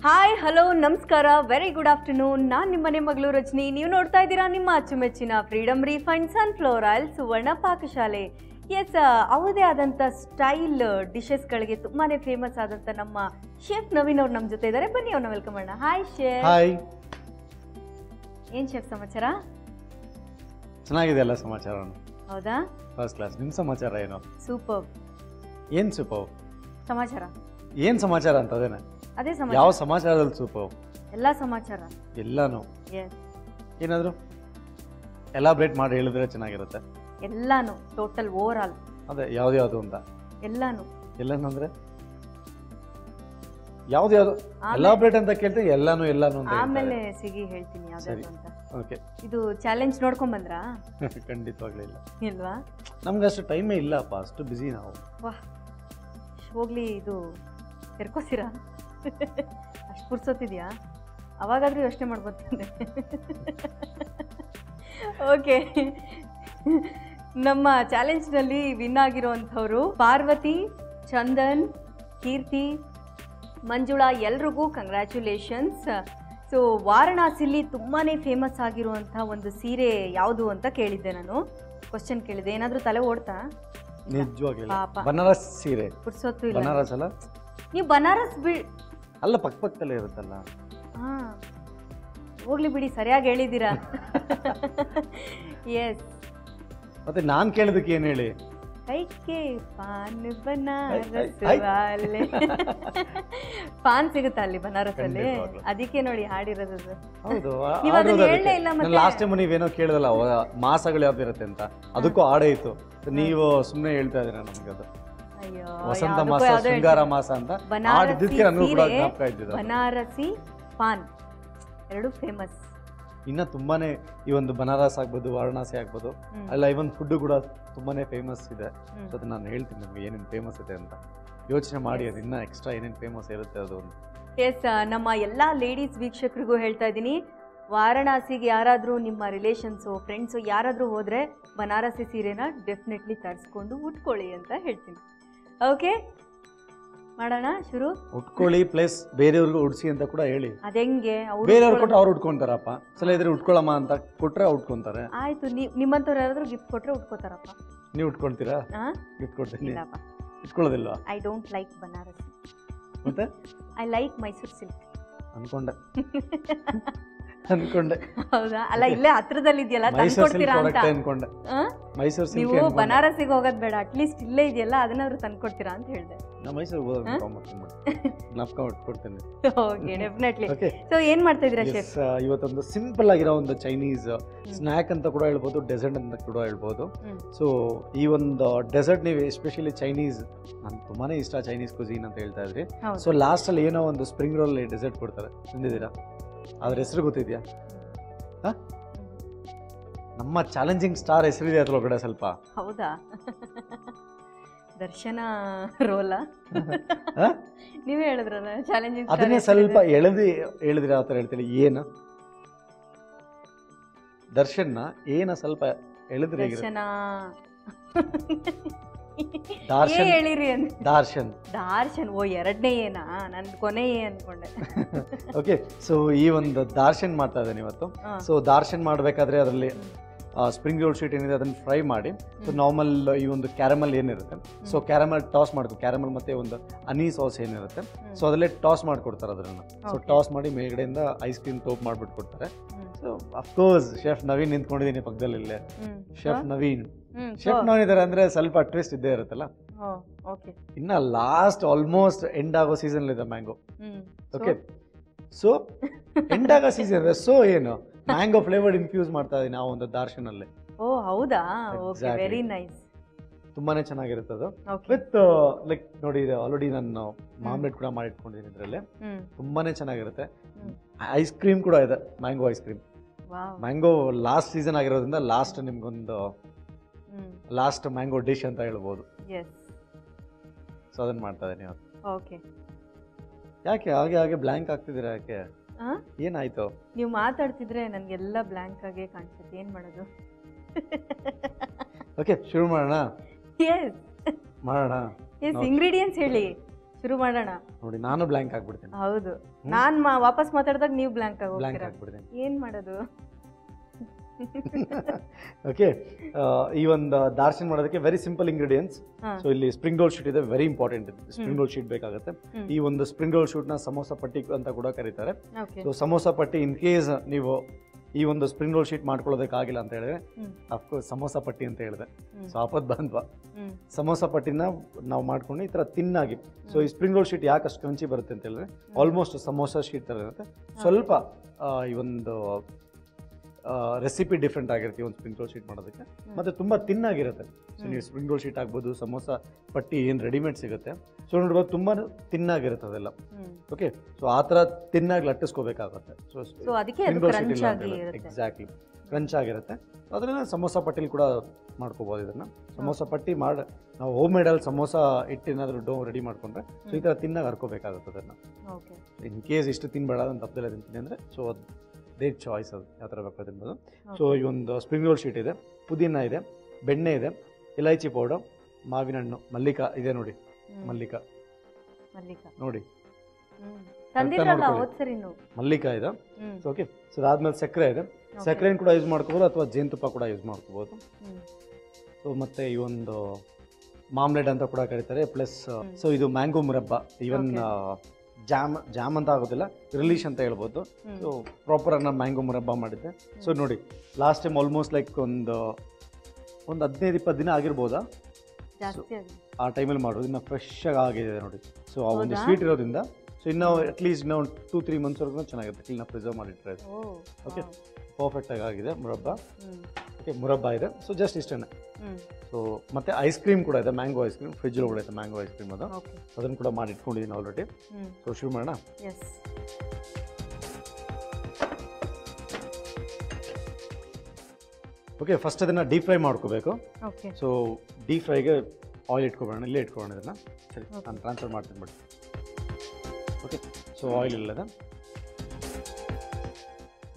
Hi hello ನಮಸ್ಕಾರ very good afternoon. ನಾನು ನಿಮ್ಮನೆ ಮಗಳು ರಜನಿ. ನೀವು ನೋಡ್ತಾ ಇದ್ದೀರಾ ನಿಮ್ಮ ಅಚ್ಚುಮೆಚ್ಚಿನ freedom refined sunflower oil Suvarna Pakashale. S, ಅವದೇ ಆದಂಥ ಸ್ಟೈಲ್ ಡಿಶಸ್ಗಳಿಗೆ ತುಂಬಾ ಫೇಮಸ್ ಆದಂಥ ನಮ್ಮ ಶೆಫ್ ನವೀನ್ ಅವ್ರು ನಮ್ಮ ಜೊತೆ ಇದ್ದಾರೆ. ಬನ್ನಿ ಅವ್ರನ್ನ ವೆಲ್ಕಮ್ ಮಾಡೋಣ. Hi chef. ಹಾಯ್. ಏನು ಶೆಫ್ ಸಮಾಚಾರ? ಚೆನ್ನಾಗಿದೆ ಎಲ್ಲ ಸಮಾಚಾರ. ಹೌದಾ? First class. ನಿಮ್ಮ ಸಮಾಚಾರ ಏನು? ಸೂಪರ್. ಏನು ಸೂಪರ್ ಸಮಾಚಾರ ಏನು ಸಮಾಚಾರ ಅಂತ ಅದೇನೆ. ಅದೇ ಸಮಾಚಾರ. ಯಾವ ಸಮಾಚಾರದಲ್ಲಿ ಸೂಪರ್? ಎಲ್ಲ ಸಮಾಚಾರ ಎಲ್ಲಾನು. ಎಸ್, ಏನಾದರೂ ಎಲಾಬ್ರೇಟ್ ಮಾಡಿ ಹೇಳಿದ್ರೆ ಚೆನ್ನಾಗಿರುತ್ತೆ. ಎಲ್ಲಾನು ಟೋಟಲ್ ಓವರ್ ಆಲ್. ಅದೇ ಯಾವ್ದು ಅಂತ ಎಲ್ಲಾನು ಅಂದ್ರೆ ಯಾವ್ದು ಎಲಾಬ್ರೇಟ್ ಅಂತ ಕೇಳ್ತೀವಿ. ಎಲ್ಲಾನು ಅಂತ ಆಮೇಲೆ ಸಿಗಿ ಹೇಳ್ತೀನಿ ಯಾವ್ದು ಅಂತ. ಓಕೆ. ಇದು ಚಾಲೆಂಜ್ ನೋಡ್ಕೊಂಡ್ ಬಂದ್ರಾ? ಖಂಡಿತವಾಗ್ಲಿಲ್ಲ. ಇಲ್ವಾ? ನಮ್ಗೆ ಅಷ್ಟು ಟೈಮೇ ಇಲ್ಲಪ್ಪ, ಅಷ್ಟು ಬ್ಯುಸಿ ನಾವು. ವಾಹ್, ಹೋಗ್ಲಿ. ಇದು ತೆರ್ಕೋಸಿರಾ? ಅಷ್ಟು ಪುರ್ಸೊತ್ತಿದ್ಯಾ? ಅವಾಗಾದ್ರೂ ಯೋಚನೆ ಮಾಡ್ಬೋತಾನೆ. ಓಕೆ, ನಮ್ಮ ಚಾಲೆಂಜ್ನಲ್ಲಿ ವಿನ್ ಆಗಿರೋವಂಥವ್ರು ಪಾರ್ವತಿ, ಚಂದನ್, ಕೀರ್ತಿ, ಮಂಜುಳಾ, ಎಲ್ರಿಗೂ ಕಂಗ್ರ್ಯಾಚುಲೇಷನ್ಸ್. ಸೊ ವಾರಣಾಸಿಲಿ ತುಂಬಾ ಫೇಮಸ್ ಆಗಿರುವಂಥ ಒಂದು ಸೀರೆ ಯಾವುದು ಅಂತ ಕೇಳಿದ್ದೆ ನಾನು. ಕ್ವಶನ್ ಕೇಳಿದೆ, ಏನಾದರೂ ತಲೆ ಓಡ್ತಾ? ನಿಜವಾಗ್ಲಿಲ್ಲ. ಬನಾರಸ್ ಸೀರೆ. ಪುರ್ಸೊತ್ತು ಇಲ್ಲ. ಬನಾರಸ್ ಅಲ್ಲ? ನೀವು ಬನಾರಸ್ ಅಲ್ಲ, ಪಕ್ಕದಲ್ಲೇ ಇರುತ್ತಲ್ಲ. ಹಾಂ, ಹೋಗ್ಲಿ ಬಿಡಿ, ಸರಿಯಾಗಿ ಹೇಳಿದ್ದೀರಾ. ಎಸ್. ಮತ್ತೆ ನಾನು ಕೇಳಿದಕ್ಕೆ ಏನು ಹೇಳಿ? ಕೈಕೆ ಪಾನ್ ಬನಾರಸ್ ವಾಲೆ. ಪಾನ್ ಸಿಗುತ್ತಾ ಅಲ್ಲಿ ಬನಾರಸಲ್ಲಿ? ಅದಕ್ಕೆ ನೋಡಿ ಹಾಡಿರೋದು. ಹೌದು. ನೀವು ಅದನ್ನ ಹೇಳಲೇ ಇಲ್ಲ. ಮತ್ತೆ ಲಾಸ್ಟ್ ಟೈಮ್ ನೀವೇನೋ ಕೇಳಿದಲ್ಲ ಮಾಸಗಳು ಯಾವ್ದಿರುತ್ತೆ ಅಂತ, ಅದಕ್ಕೂ ಹಾಡೇ ಇತ್ತು. ನೀವು ಸುಮ್ಮನೆ ಹೇಳ್ತಾ ಇದ್ದೀರಾ ನಮ್ಗೆ. ಅದು ಅಯ್ಯೋ, ವಸಂತ ಮಾಸ, ಶೃಂಗಾರ ಮಾಸ ಅಂತ ಹಾಡಿದ್ದಕ್ಕೆ ನನಗೂ ಕೂಡ ಜ್ಞಾಪಕ ಇದ್ದಿದ್ದು. ಬನಾರಸಿ ಪಾನ್ ಎರಡು ಫೇಮಸ್. ಇನ್ನ ತುಂಬಾನೇ ಈ ಒಂದು ಬನಾರಸ್ ಆಗ್ಬೋದು, ವಾರಣಾಸಿ ಆಗ್ಬೋದು, ಅಲ್ಲ ಇವನ್ ಫುಡ್ ಕೂಡ ತುಂಬಾನೇ ಫೇಮಸ್ ಇದೆ. ಸೊ ಅದನ್ನ ನಾನು ಹೇಳ್ತೀನಿ ನಮ್ಗೆ ಏನೇನು ಫೇಮಸ್ ಇದೆ ಅಂತ. ಯೋಚನೆ ಮಾಡಿ ಅದು ಇನ್ನ ಎಕ್ಸ್ಟ್ರಾ ಏನೇನು ಫೇಮಸ್ ಇರುತ್ತೆ ಅದು. ಎಸ್, ನಮ್ಮ ಎಲ್ಲ ಲೇಡೀಸ್ ವೀಕ್ಷಕರಿಗೂ ಹೇಳ್ತಾ ಇದ್ದೀನಿ, ವಾರಣಾಸಿಗೆ ಯಾರಾದರೂ ನಿಮ್ಮ ರಿಲೇಷನ್ಸು, ಫ್ರೆಂಡ್ಸು ಯಾರಾದರೂ ಹೋದರೆ ಬನಾರಸಿ ಸೀರೆನ ಡೆಫಿನೆಟ್ಲಿ ತರಿಸ್ಕೊಂಡು ಉಟ್ಕೊಳ್ಳಿ ಅಂತ ಹೇಳ್ತೀನಿ. ಓಕೆ, ಮಾಡೋಣ ಶುರು. ಉಟ್ಕೊಳ್ಳಿ ಪ್ಲಸ್ ಬೇರೆಯವ್ರಿಗೂ ಉಡ್ಸಿ ಅಂತ ಕೂಡ ಹೇಳಿ. ಅದೆಂಗೆ? ಬೇರೆಯವ್ರು ಕೊಟ್ಟು ಅವ್ರು ಉಟ್ಕೊಂತಾರಪ್ಪ. ಸಲ ಇದ್ರೆ ಉಟ್ಕೊಳ್ಳಮ್ಮ ಅಂತ ಕೊಟ್ರೆ ಉಟ್ಕೊಂತಾರೆ. ಆಯ್ತು, ನಿಮ್ಮಂಥವ್ರು ಯಾರಾದರೂ ಗಿಫ್ಟ್ ಕೊಟ್ಟರೆ ಉಟ್ಕೋತಾರಪ್ಪ. ನೀವು ಉಟ್ಕೊಳ್ತೀರಾ? ಗಿಫ್ಟ್ ಕೊಡ್ತೀನಿ. ಇಟ್ಕೊಳ್ಳೋದಿಲ್ವಾ? I don't like Banarasi. ಮತ್ತೆ ಐ ಲೈಕ್ ಮೈಸೂರು ಸಿಲ್ಕ್. ಅನ್ಕೊಂಡೆ. ಹೌದಾ? ಅಲ್ಲ, ಇಲ್ಲೇ ಹತ್ರದಲ್ಲಿ ಇದೆಯಲ್ಲ, ತಂದ್ಕೊಡ್ತೀರಾ ಅಂತ ಅನ್ಕೊಂಡೆ. ನೀವು ಬನಾರಸಿಗೆ ಹೋಗೋದು ಬೇಡ, ಅಟ್ಲೀಸ್ಟ್ ಇಲ್ಲೇ ಇದೆಯಲ್ಲ ಅದನ್ನಾದ್ರೂ ತಂದ್ಕೊಡ್ತೀರಾ ಅಂತ ಹೇಳಿದೆ. ಸೊ ಏನ್ ಮಾಡ್ತಾ ಇದೀರಾ ಶೆಫ್? ಇವತ್ತೊಂದು ಸಿಂಪಲ್ ಆಗಿರೋ ಒಂದು ಚೈನೀಸ್ ಸ್ನ್ಯಾಕ್ ಅಂತ ಕೂಡ ಹೇಳ್ಬೋದು, ಡೆಸರ್ಟ್ ಅಂತ ಕೂಡ ಹೇಳ್ಬೋದು. ಸೊ ಈ ಒಂದು ಡೆಸರ್ಟ್ ನೀವು ಎಸ್ಪೆಷಲಿ ಚೈನೀಸ್, ನನ್ಗೆ ತುಂಬಾನೇ ಇಷ್ಟ ಚೈನೀಸ್ ಕುಸೀನ್ ಅಂತ ಹೇಳ್ತಾ ಇದ್ರಿ. ಸೊ ಲಾಸ್ಟ್ ಅಲ್ಲಿ ಏನೋ ಒಂದು ಸ್ಪ್ರಿಂಗ್ ರೋಲ್ ಡೆಸರ್ಟ್ ಕೊಡ್ತಾರೆ, ತಿಂದಿದ್ದೀರಾ? ಅದ್ರ ಹೆಸರು ಗೊತ್ತಿದ್ಯಾ? ನಮ್ಮ ಚಾಲೆಂಜಿಂಗ್ ಸ್ಟಾರ್ ಹೆಸರಿದೆ ಅದ್ರೊಳಗಡೆ ಸ್ವಲ್ಪ. ಹೌದಾ? ದರ್ಶನ ರೋಲ ನೀವೇ ಹೇಳಿದ್ರಲ್ಲ ಚಾಲೆಂಜಿಂಗ್. ಅದನ್ನೇ ಸ್ವಲ್ಪ ಹೇಳಿದ್ರೆ ಆ ಥರ ಹೇಳ್ತೀನಿ. ಏನು ದರ್ಶನ್ನ ಏನ ಸ್ವಲ್ಪ ಹೇಳಿದ್ರೆ ಹೇಳಿರಿ ಅಂತ. ದಾರ್ಶನ್. ಓ, ಎರಡನೇ ಏನಾ? ನನ್ ಕೊನೆ ಅನ್ಕೊಂಡೆ. ಓಕೆ, ಸೊ ಈ ಒಂದು ದಾರ್ಶನ್ ಮಾಡ್ತಾ ಇದ್ದೇನೆ ಇವತ್ತು. ಸೊ ದಾರ್ಶನ್ ಮಾಡಬೇಕಾದ್ರೆ ಅದರಲ್ಲಿ ಸ್ಪ್ರಿಂಗ್ ರೋಲ್ ಶೀಟ್ ಏನಿದೆ ಅದನ್ನು ಫ್ರೈ ಮಾಡಿ, ಸೊ ನಾರ್ಮಲ್ ಈ ಒಂದು ಕ್ಯಾರಮಲ್ ಏನಿರುತ್ತೆ, ಸೊ ಕ್ಯಾರಮಲ್ ಟಾಸ್ ಮಾಡ್ಕೊ, ಕ್ಯಾರಮಲ್ ಮತ್ತೆ ಒಂದು ಹನಿ ಸಾಸ್ ಏನಿರುತ್ತೆ, ಸೊ ಅದರಲ್ಲೇ ಟಾಸ್ ಮಾಡಿಕೊಡ್ತಾರೆ ಅದನ್ನು. ಸೊ ಟಾಸ್ ಮಾಡಿ ಮೇಲ್ಗಡೆಯಿಂದ ಐಸ್ ಕ್ರೀಮ್ ಟೋಪ್ ಮಾಡ್ಬಿಟ್ಟು ಕೊಡ್ತಾರೆ. ಸೊ ಅಫ್ಕೋರ್ಸ್ ಶೆಫ್ ನವೀನ್ ನಿಂತ್ಕೊಂಡಿದ್ದೀನಿ ಪಕ್ಕದಲ್ಲಿ. ಇಲ್ಲೇ ಶೆಫ್ ನವೀನ್ ಇದ್ದಾರೆ ಅಂದ್ರೆ ಸ್ವಲ್ಪ ಟ್ವಿಸ್ಟ್ ಇದ್ದೇ ಇರುತ್ತಲ್ಲ. ಇನ್ನ ಲಾಸ್ಟ್ ಆಲ್ಮೋಸ್ಟ್ ಎಂಡ್ ಆಗೋ ಸೀಸನ್ ಇದೆ ಮ್ಯಾಂಗೋ. ಓಕೆ, ಸೊ ಎಂಡ್ ಆಗೋ ಸೀಸನ್ ಇದೆ. ಸೊ ಏನು ಮ್ಯಾಂಗೋ ಫ್ಲೇವರ್ಡ್ ಇನ್ಫ್ಯೂಸ್ ಮಾಡ್ತಾ ಇದೀನಿ ನಾವು ಒಂದು ದಾರ್ಶನ್ ಅಲ್ಲಿ. ಓ ಹೌದಾ? Okay, very nice. ತುಂಬಾನೇ ಚೆನ್ನಾಗಿರುತ್ತೆ ಅದು. ವಿತ್ ಲೈಕ್ ನೋಡಿ, ಆಲ್ರೆಡಿ ನಾನು ಮಾಮ್ಲೆಟ್ ಕೂಡ ಮಾಡಿ ಇಟ್ಕೊಂಡಿದ್ದೀನಿ ಇದರಲ್ಲಿ. ತುಂಬಾನೇ ಚೆನ್ನಾಗಿರುತ್ತೆ. ಐಸ್ ಕ್ರೀಮ್ ಕೂಡ ಇದೆ, mango ice cream. Mango last season ಆಗಿರೋದ್ರಿಂದ ಲಾಸ್ಟ್ ನಿಮ್ಗೊಂದು ಲಾಸ್ಟ್ ಮ್ಯಾಂಗೋ ಡಿಶ್ ಅಂತ ಹೇಳ್ಬೋದು. ಸೊ ಅದನ್ನ ಮಾಡ್ತಾ ಇದ್ದೀನಿ ಇವತ್ತು. ಓಕೆ, ಯಾಕೆ ಹಾಗೆ ಬ್ಲ್ಯಾಂಕ್ ಆಗ್ತಿದ್ದೀರಾ? ಯಾಕೆ, ಏನಾಯ್ತು? ನೀವು ಮಾತಾಡ್ತಿದ್ರೆ ನನಗೆಲ್ಲ ಬ್ಲ್ಯಾಂಕ್ ಆಗೇ ಕಾಣಿಸುತ್ತೆ. ಏನ್ ಮಾಡೋದು? ಓಕೆ, ಶುರು ಮಾಡೋಣ. ಎಸ್, ಇಂಗ್ರೀಡಿಯೆಂಟ್ಸ್ ಹೇಳಿ. ಶುರು ಮಾಡೋಣ. ನೋಡಿ ನಾನು ಬ್ಲ್ಯಾಂಕ್ ಆಗ್ಬಿಡ್ತೀನಿ. ಹೌದು, ನಾನು ವಾಪಸ್ ಮಾತಾಡಿದಾಗ ನೀವು ಬ್ಲ್ಯಾಂಕ್ ಆಗ್ಬಿಡ್ತೀನಿ. ಏನು ಮಾಡೋದು? ಓಕೆ, ಈ ಒಂದು ದಾರ್ಶನ್ ಮಾಡೋದಕ್ಕೆ ವೆರಿ ಸಿಂಪಲ್ ಇಂಗ್ರೀಡಿಯೆಂಟ್ಸ್. ಸೊ ಇಲ್ಲಿ ಸ್ಪ್ರಿಂಗ್ ರೋಲ್ ಶೀಟ್ ಇದೆ, very important. Spring roll sheet ಬೇಕಾಗುತ್ತೆ. ಈ ಒಂದು ಸ್ಪ್ರಿಂಗ್ ರೋಲ್ ಶೀಟ್ ನ ಸಮೋಸ ಪಟ್ಟಿ ಅಂತ ಕೂಡ ಕರೀತಾರೆ. ಸೊ ಸಮೋಸ ಪಟ್ಟಿ ಇನ್ ಕೇಸ್ ನೀವು ಈ ಒಂದು ಸ್ಪ್ರಿಂಗ್ ರೋಲ್ ಶೀಟ್ ಮಾಡ್ಕೊಳ್ಳೋದಕ್ಕಾಗಿಲ್ಲ ಅಂತ ಹೇಳಿದ್ರೆ ಅಫ್ಕೋರ್ಸ್ ಸಮೋಸ ಪಟ್ಟಿ ಅಂತ ಹೇಳಿದೆ. ಸೊ ಆಪತ್ ಬಂದ್ವಾ, ಸಮೋಸ ಪಟ್ಟಿನ ನಾವು ಮಾಡ್ಕೊಂಡು ಈ ತರ ತಿನ್ನಾಗಿ. ಸೊ ಈ ಸ್ಪ್ರಿಂಗ್ ರೋಲ್ ಶೀಟ್ ಯಾಕೆ ಅಷ್ಟು ಕ್ರಂಚಿ ಬರುತ್ತೆ ಅಂತ ಹೇಳಿದ್ರೆ ಆಲ್ಮೋಸ್ಟ್ ಸಮೋಸ ಶೀಟ್ ತರ ಇರುತ್ತೆ. ಸ್ವಲ್ಪ ಈ ಒಂದು ರೆಸಿಪಿ ಡಿಫ್ರೆಂಟ್ ಆಗಿರುತ್ತೆ ಒಂದು ಸ್ಪ್ರಿಂಗ್ ರೋಲ್ ಶೀಟ್ ಮಾಡೋದಕ್ಕೆ, ಮತ್ತೆ ತುಂಬ ತಿನ್ನಾಗಿರುತ್ತೆ. ಸೊ ನೀವು ಸ್ಪ್ರಿಂಗ್ ರೋಲ್ ಶೀಟ್ ಆಗ್ಬೋದು, ಸಮೋಸ ಪಟ್ಟಿ ಏನು ರೆಡಿಮೇಡ್ ಸಿಗುತ್ತೆ, ಸೊ ನೋಡ್ಬೋದು ತುಂಬ ತಿನ್ನಾಗಿರುತ್ತೆ ಅದೆಲ್ಲ. ಓಕೆ, ಸೊ ಆ ಥರ ತಿನ್ನಾಗಿ ಲಟ್ಟಿಸ್ಕೋಬೇಕಾಗುತ್ತೆ. ಸೊ ಸ್ಪ್ರಿಂಗ್ ರೋಲ್ ಶೀಟ್ ಇಲ್ಲ ಅಂತ ಹೇಳಿದ್ರೆ ಎಕ್ಸಾಕ್ಟ್ಲಿ ಕ್ರಂಚ್ ಆಗಿರುತ್ತೆ. ಅದನ್ನ ಸಮೋಸ ಪಟ್ಟಿಲಿ ಕೂಡ ಮಾಡ್ಕೋಬೋದು. ಇದನ್ನು ಸಮೋಸ ಪಟ್ಟಿ ಮಾಡಿ ನಾವು ಹೋಮ್ ಮೇಡಲ್ಲಿ ಸಮೋಸ ಹಿಟ್ಟೇನಾದರೂ ಡೋ ರೆಡಿ ಮಾಡ್ಕೊಂಡ್ರೆ ಸೊ ಈ ಥರ ತಿನ್ನಾಗಿ ಹರ್ಕೋಬೇಕಾಗುತ್ತೆ ಅದನ್ನು. ಇನ್ ಕೇಸ್ ಇಷ್ಟು ತಿನ್ಬೇಡ ಅಂತ ತಪ್ಪದೆಲ್ಲ ತಿಂತೀನಿ ಅಂದರೆ ಸೊ ಅದು ದೇ ಚಾಯ್ಸ್, ಅದು ಯಾವ ಥರ ಬೇಕು ತಿನ್ಬೋದು. ಸೊ ಈ ಒಂದು ಸ್ಪ್ರಿಂಗ್ ರೋಲ್ ಶೀಟ್ ಇದೆ, ಪುದೀನ ಇದೆ, ಬೆಣ್ಣೆ ಇದೆ, ಇಲೈಚಿ ಪೌಡರ್, ಮಾವಿನ ಹಣ್ಣು, ಮಲ್ಲಿಕ ಇದೆ ನೋಡಿ, ಮಲ್ಲಿಕ ನೋಡಿ ಮಲ್ಲಿಕ ಇದೆ. ಓಕೆ, ಸೊ ಅದಾದ್ಮೇಲೆ ಸಕ್ಕರೆ ಇದೆ, ಸಕ್ಕರೆನ ಕೂಡ ಯೂಸ್ ಮಾಡ್ಕೋಬೋದು ಅಥವಾ ಜೇನುತುಪ್ಪ ಕೂಡ ಯೂಸ್ ಮಾಡ್ಕೋಬೋದು. ಸೊ ಮತ್ತೆ ಈ ಒಂದು ಮಾಮ್ಲೆಟ್ ಅಂತ ಕೂಡ ಕರೀತಾರೆ. ಪ್ಲಸ್ ಸೊ ಇದು ಮ್ಯಾಂಗೋ ಮುರಬ್ಬ, ಈವನ್ ಜಾಮ್ ಅಂತ ಆಗೋದಿಲ್ಲ, ರಿಲೀಶ್ ಅಂತ ಹೇಳ್ಬೋದು. ಸೊ ಪ್ರಾಪರ್ ಆಗಿ ನಾನು ಮ್ಯಾಂಗೋ ಮುರಬ್ಬ ಮಾಡಿದ್ದೆ. ಸೊ ನೋಡಿ ಲಾಸ್ಟ್ ಟೈಮ್ ಆಲ್ಮೋಸ್ಟ್ ಲೈಕ್ ಒಂದು 15-20 ದಿನ ಆಗಿರ್ಬೋದಾ ಆ ಟೈಮಲ್ಲಿ ಮಾಡೋದು. ಇನ್ನು ಫ್ರೆಶ್ ಆಗಿದೆ ನೋಡಿ. ಸೊ ಆ ಒಂದು ಸ್ವೀಟ್ ಇರೋದ್ರಿಂದ ಸೊ ಇನ್ನು ಅಟ್ಲೀಸ್ಟ್ ಇನ್ನೂ 2-3 ಮಂತ್ಸ್ವರೆಗೂ ಚೆನ್ನಾಗಿರುತ್ತೆ. ಇಲ್ಲಿ ನಾವು ಪ್ರಿಸರ್ವ್ ಮಾಡಿಟ್ರೆ ಓಕೆ, ಪರ್ಫೆಕ್ಟ್ ಆಗಿದೆ ಮುರಬ್ಬ. ಓಕೆ, ಮುರಬ್ಬ ಇದೆ. ಸೊ ಜಸ್ಟ್ ಇಷ್ಟೇ. ಸೊ ಮತ್ತೆ ಐಸ್ ಕ್ರೀಮ್ ಕೂಡ ಇದೆ, ಮ್ಯಾಂಗೋ ಐಸ್ ಕ್ರೀಮ್ ಫ್ರಿಜ್ ಒಳಗಡೆ ಇದೆ, ಮ್ಯಾಂಗೋ ಐಸ್ ಕ್ರೀಮ್ ಅದು, ಅದನ್ನು ಕೂಡ ಮಾಡಿ ಇಟ್ಕೊಂಡಿದ್ದೀನಿ ಆಲ್ರೆಡಿ. ಸೊ ಶುರು ಮಾಡೋಣ. ಓಕೆ, ಫಸ್ಟ್ ಅದನ್ನು ಡೀಪ್ ಫ್ರೈ ಮಾಡ್ಕೋಬೇಕು. ಸೊ ಡೀಪ್ ಫ್ರೈಗೆ ಆಯಿಲ್ ಇಟ್ಕೊಬೇಡ, ಇಲ್ಲೇ ಇಟ್ಕೊಳ್ಳೋಣ ಇದನ್ನು. ಸರಿ, ನಾನು ಟ್ರಾನ್ಸ್ಫರ್ ಮಾಡ್ತೀನಿ ಬಿಡಿ. ಓಕೆ, ಸೊ ಆಯಿಲ್ ಇಲ್ಲದೆ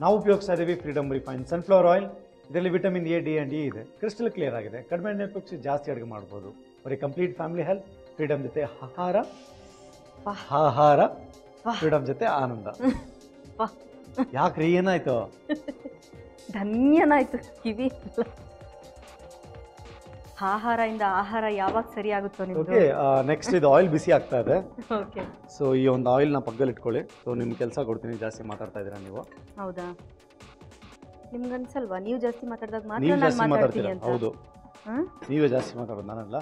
ನಾವು ಉಪಯೋಗಿಸ್ತಾ ಇದ್ದೀವಿ ಫ್ರೀಡಮ್ ರಿಫೈನ್ ಸನ್ಫ್ಲವರ್ ಆಯಿಲ್. ಇದರಲ್ಲಿ vitamin A, D and E ಇದೆ. ಕ್ರಿಸ್ಟಲ್ ಕ್ಲಿಯರ್ ಆಗಿದೆ. ಕಡಿಮೆ ಎಣ್ಣೆ ಉಪಯೋಗಿಸಿ ಜಾಸ್ತಿ ಅಡುಗೆ ಮಾಡ್ಬೋದು. ಬರೀ ಕಂಪ್ಲೀಟ್ ಫ್ಯಾಮಿಲಿ ಹೆಲ್ತ್, ಫ್ರೀಡಮ್ ಜೊತೆ ಆಹಾರ, ಫ್ರೀಡಮ್ ಜೊತೆ ಆನಂದ. ಯಾಕ್ರಿ ಏನಾಯ್ತು? ಧನ್ಯನಾಯ್ತು ಕಿವಿ. ಆಹಾರದಿಂದ ಆಹಾರ ಯಾವಾಗ ಸರಿ ಆಗುತ್ತೋ ನಿಮ್ದು. ಓಕೆ, ನೆಕ್ಸ್ಟ್ ಇದು ಆಯಿಲ್ ಬಿಸಿ ಆಗ್ತಾ ಇದೆ. ಓಕೆ, ಸೊ ಈ ಒಂದು ಆಯಿಲ್ನ ಪಕ್ಕದಲ್ಲಿ ಇಟ್ಕೊಳ್ಳಿ. ಸೊ ನಿಮ್ಮ ಕೆಲಸ ಕೊಡ್ತೀನಿ, ಜಾಸ್ತಿ ಮಾತಾಡ್ತಾ ಇದ್ದೀರಾ ನೀವು. ಹೌದಾ? ನಿಮ್ಗೆ ಅನ್ಸಲ್ವಾ ನೀವು ಜಾಸ್ತಿ ಮಾತಾಡಿದಾಗ ಮಾತ್ರ ನೀವು ನಾನು ಜಾಸ್ತಿ ಮಾತಾಡ್ತೀನಿ ಮಾತಾಡ್ತೀರಾ? ಅಂತ? ಹೌದು, ನೀವೇ ಜಾಸ್ತಿ ಮಾತಾಡೋದು, ನಾನಲ್ಲ.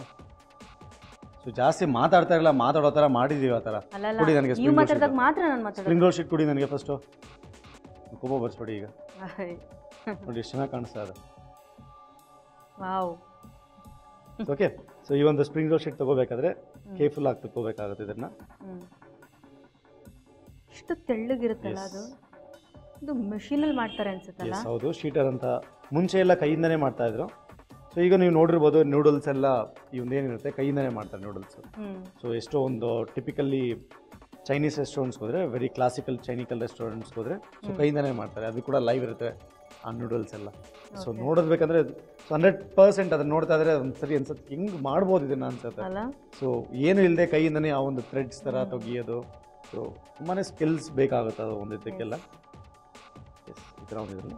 ಸೊ ಜಾಸ್ತಿ ಮಾತಾಡ್ತಾ ಇರಲ್ಲ, ಮಾತಾಡೋ ಥರ ಮಾಡಿದೀವಿ ಆ ಥರ. ಕುಡಿ ನನಗೆ ನೀವು ಮಾತಾಡಿದಾಗ ಮಾತ್ರ ನಾನು ಮಾತಾಡೋದು. ಸ್ಪ್ರಿಂಗ್ ರೋಲ್ ಶೀಟ್ ಕುಡಿ ನನಗೆ ಫಸ್ಟು. ಕೋಪ ಬರ್ಸ್ಬಿಡಿ ಈಗ. ನೋಡಿ ಎಷ್ಟು ಚೆನ್ನಾಗಿ ಕಾಣಿಸ್ತಾ ಇದೆ. ವಾವ್. ಓಕೆ, ಸೊ ಈ ಒಂದು ಸ್ಪ್ರಿಂಗ್ ರೋಲ್ ಶೀಟ್ ತಗೋಬೇಕಾದ್ರೆ ಕೇರ್ಫುಲ್ ಆಗಿ ತಗೋಬೇಕಾಗುತ್ತೆ ಇದನ್ನ. ಇಷ್ಟು ತೆಳ್ಳಗಿರುತ್ತಲ್ಲ ಅದು. ಇದು ಮೆಷಿನಲ್ಲಿ ಮಾಡ್ತಾರೆ ಅನ್ಸುತ್ತಲ್ಲ. ಹೌದು, ಶೀಟರ್ ಅಂತ ಮುಂಚೆ ಎಲ್ಲ ಕೈಯಿಂದನೇ ಮಾಡ್ತಾ ಇದ್ರು. ಸೊ ಈಗ ನೀವು ನೋಡಿರ್ಬೋದು ನೂಡಲ್ಸ್ ಎಲ್ಲ ಈ ಒಂದು ಏನಿರುತ್ತೆ ಕೈಯಿಂದನೇ ಮಾಡ್ತಾರೆ ನೂಡಲ್ಸ್. ಸೊ ಎಷ್ಟೋ ಒಂದು ಟಿಪಿಕಲಿ ಚೈನೀಸ್ ರೆಸ್ಟೋರೆಂಟ್ಸ್ಗೆ ಹೋದರೆ, ವೆರಿ ಕ್ಲಾಸಿಕಲ್ ಚೈನಿಕಲ್ ರೆಸ್ಟೋರೆಂಟ್ಸ್ಗೆ ಹೋದರೆ ಸೊ ಕೈಯಿಂದನೇ ಮಾಡ್ತಾರೆ. ಅದು ಕೂಡ ಲೈವ್ ಇರುತ್ತೆ ಆ ನೂಡಲ್ಸ್ ಎಲ್ಲ. ಸೊ ನೋಡೋದ್ಬೇಕಂದ್ರೆ 100% ಅದನ್ನ ನೋಡ್ತಾ ಇದ್ರೆ ಒಂದು ಸರಿ ಅನ್ಸುತ್ತೆ, ಹಿಂಗೆ ಮಾಡ್ಬೋದು ಇದನ್ನ ಅನ್ಸುತ್ತೆ. ಸೊ ಏನು ಇಲ್ಲದೆ ಕೈಯಿಂದನೇ ಆ ಒಂದು ಥ್ರೆಡ್ಸ್ ಥರ ತೆಗಿಯೋದು. ಸೊ ತುಂಬಾ ಸ್ಕಿಲ್ಸ್ ಬೇಕಾಗುತ್ತೆ ಅದು ಒಂದು ಇದಕ್ಕೆಲ್ಲ. ಈ ಥರ ಒಂದು ಇದರಲ್ಲಿ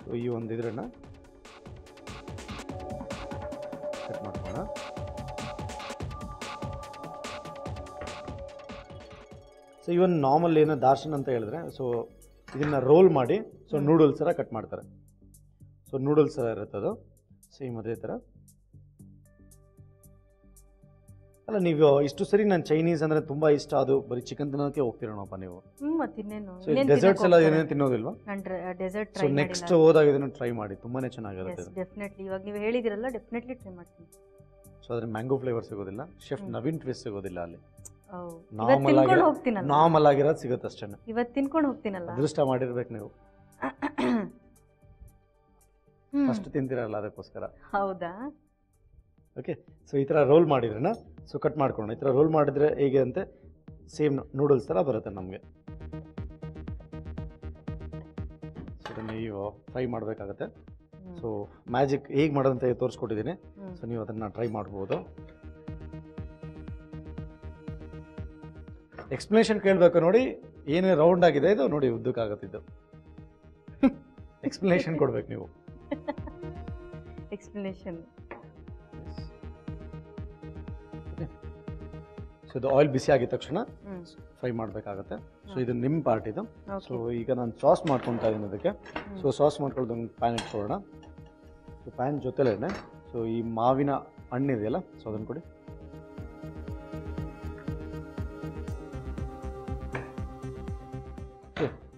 ಸೊ ಈ ಒಂದು ಇದ್ರನ್ನ ಕಟ್ ಮಾಡ್ಕೋಣ. ಸೊ ಇವನ್ ನಾರ್ಮಲ್ ಏನೋ ದಾರ್ಶನ್ ಅಂತ ಹೇಳಿದ್ರೆ ಸೊ ಇದನ್ನು ರೋಲ್ ಮಾಡಿ ಸೊ ನೂಡಲ್ಸ್ ಥರ ಕಟ್ ಮಾಡ್ತಾರೆ. ಸೊ ನೂಡಲ್ಸ್ ಥರ ಇರುತ್ತೆ ಅದು, ಸೇಮ್ ಅದೇ ಥರ. ಅಲ್ಲ, ನೀವು ಇಷ್ಟು ಸರಿ ನಾನು ಚೈನೀಸ್ ಅಂದರೆ ತುಂಬ ಇಷ್ಟ, ಅದು ಬರೀ ಚಿಕನ್ ತಿನ್ನೋದಕ್ಕೆ ಹೋಗ್ತಿರೋಣಪ್ಪ ನೀವು. ಸೊ ಡೆಸರ್ಟ್ಸ್ ಎಲ್ಲ ಏನೇನು ತಿನ್ನೋದಿಲ್ವಾ? ಸೊ ನೆಕ್ಸ್ಟ್ ಹೋದಾಗ ಇದನ್ನು ಟ್ರೈ ಮಾಡಿ, ತುಂಬಾ ಚೆನ್ನಾಗಿರುತ್ತೆ. ಡೆಫಿನೆಟ್ಲಿ ಇವಾಗ ನೀವು ಹೇಳಿದಿರಲ್ಲ, ಡೆಫಿನೆಟ್ಲಿ ಟ್ರೈ ಮಾಡ್ತೀನಿ. ಸೊ ಅದ್ರ ಮ್ಯಾಂಗೋ ಫ್ಲೇವರ್ ಸಿಗೋದಿಲ್ಲ, ಶೆಫ್ ನವೀನ್ ಟ್ವಿಸ್ಟ್ ಸಿಗೋದಿಲ್ಲ ಅಲ್ಲಿ. ನಾರ್ಮಲ್ ಆಗಿರೋದು ಸಿಗುತ್ತೆ ಅಷ್ಟೇ. ಇವತ್ತು ತಿನ್ಕೊಂಡು ಹೋಗ್ತೀನಲ್ಲ, ಅದೃಷ್ಟ ಮಾಡಿರ್ಬೇಕು ನೀವು. ಫಸ್ಟ್ ತಿಂತೀರಲ್ಲ ಅದಕ್ಕೋಸ್ಕರ. ಹೌದಾ? ಓಕೆ, ಸೊ ಈ ಥರ ರೋಲ್ ಮಾಡಿದ್ರನ್ನ ಸೊ ಕಟ್ ಮಾಡ್ಕೊಂಡು ಈ ಥರ ರೋಲ್ ಮಾಡಿದ್ರೆ ಹೇಗೆ ಅಂತೆ ಸೇಮ್ ನೂಡಲ್ಸ್ ಥರ ಬರುತ್ತೆ ನಮಗೆ. ಸೊ ಇದನ್ನು ನೀವು ಫ್ರೈ ಮಾಡಬೇಕಾಗತ್ತೆ. ಸೊ ಮ್ಯಾಜಿಕ್ ಹೇಗೆ ಮಾಡೋದಂತ ತೋರಿಸ್ಕೊಟ್ಟಿದ್ದೀನಿ. ಸೊ ನೀವು ಅದನ್ನು ಟ್ರೈ ಮಾಡ್ಬೋದು. ಎಕ್ಸ್ಪ್ಲನೇಷನ್ ಕೇಳಬೇಕು ನೋಡಿ, ಏನೇ ರೌಂಡ್ ಆಗಿದೆ ಇದು ನೋಡಿ ಉದ್ದಕ್ಕಾಗತ್ತಿದ್ದು. ಎಕ್ಸ್ಪ್ಲನೇಷನ್ ಕೊಡ್ಬೇಕು ನೀವು. ಎಕ್ಸ್ಪ್ಲನೇಷನ್. ಸೊ ಇದು ಆಯಿಲ್ ಬಿಸಿ ಆಗಿದ ತಕ್ಷಣ ಫ್ರೈ ಮಾಡಬೇಕಾಗತ್ತೆ. ಸೊ ಇದು ನಿಮ್ಮ ಪಾರ್ಟ್ ಇದು. ಸೊ ಈಗ ನಾನು ಸಾಸ್ ಮಾಡ್ಕೊತಾ ಇದ್ದೀನಿ ಅದಕ್ಕೆ. ಸೊ ಸಾಸ್ ಮಾಡ್ಕೊಳ್ಳೋದು ಒಂದು ಪ್ಯಾನ್ ಇಟ್ಕೊಳ್ಳೋಣ. ಸೊ ಪ್ಯಾನ್ ಜೊತೆಲೇನೆ ಸೊ ಈ ಮಾವಿನ ಹಣ್ಣಿದೆಯಲ್ಲ, ಸೊ ಅದನ್ನು ಕೊಡಿ.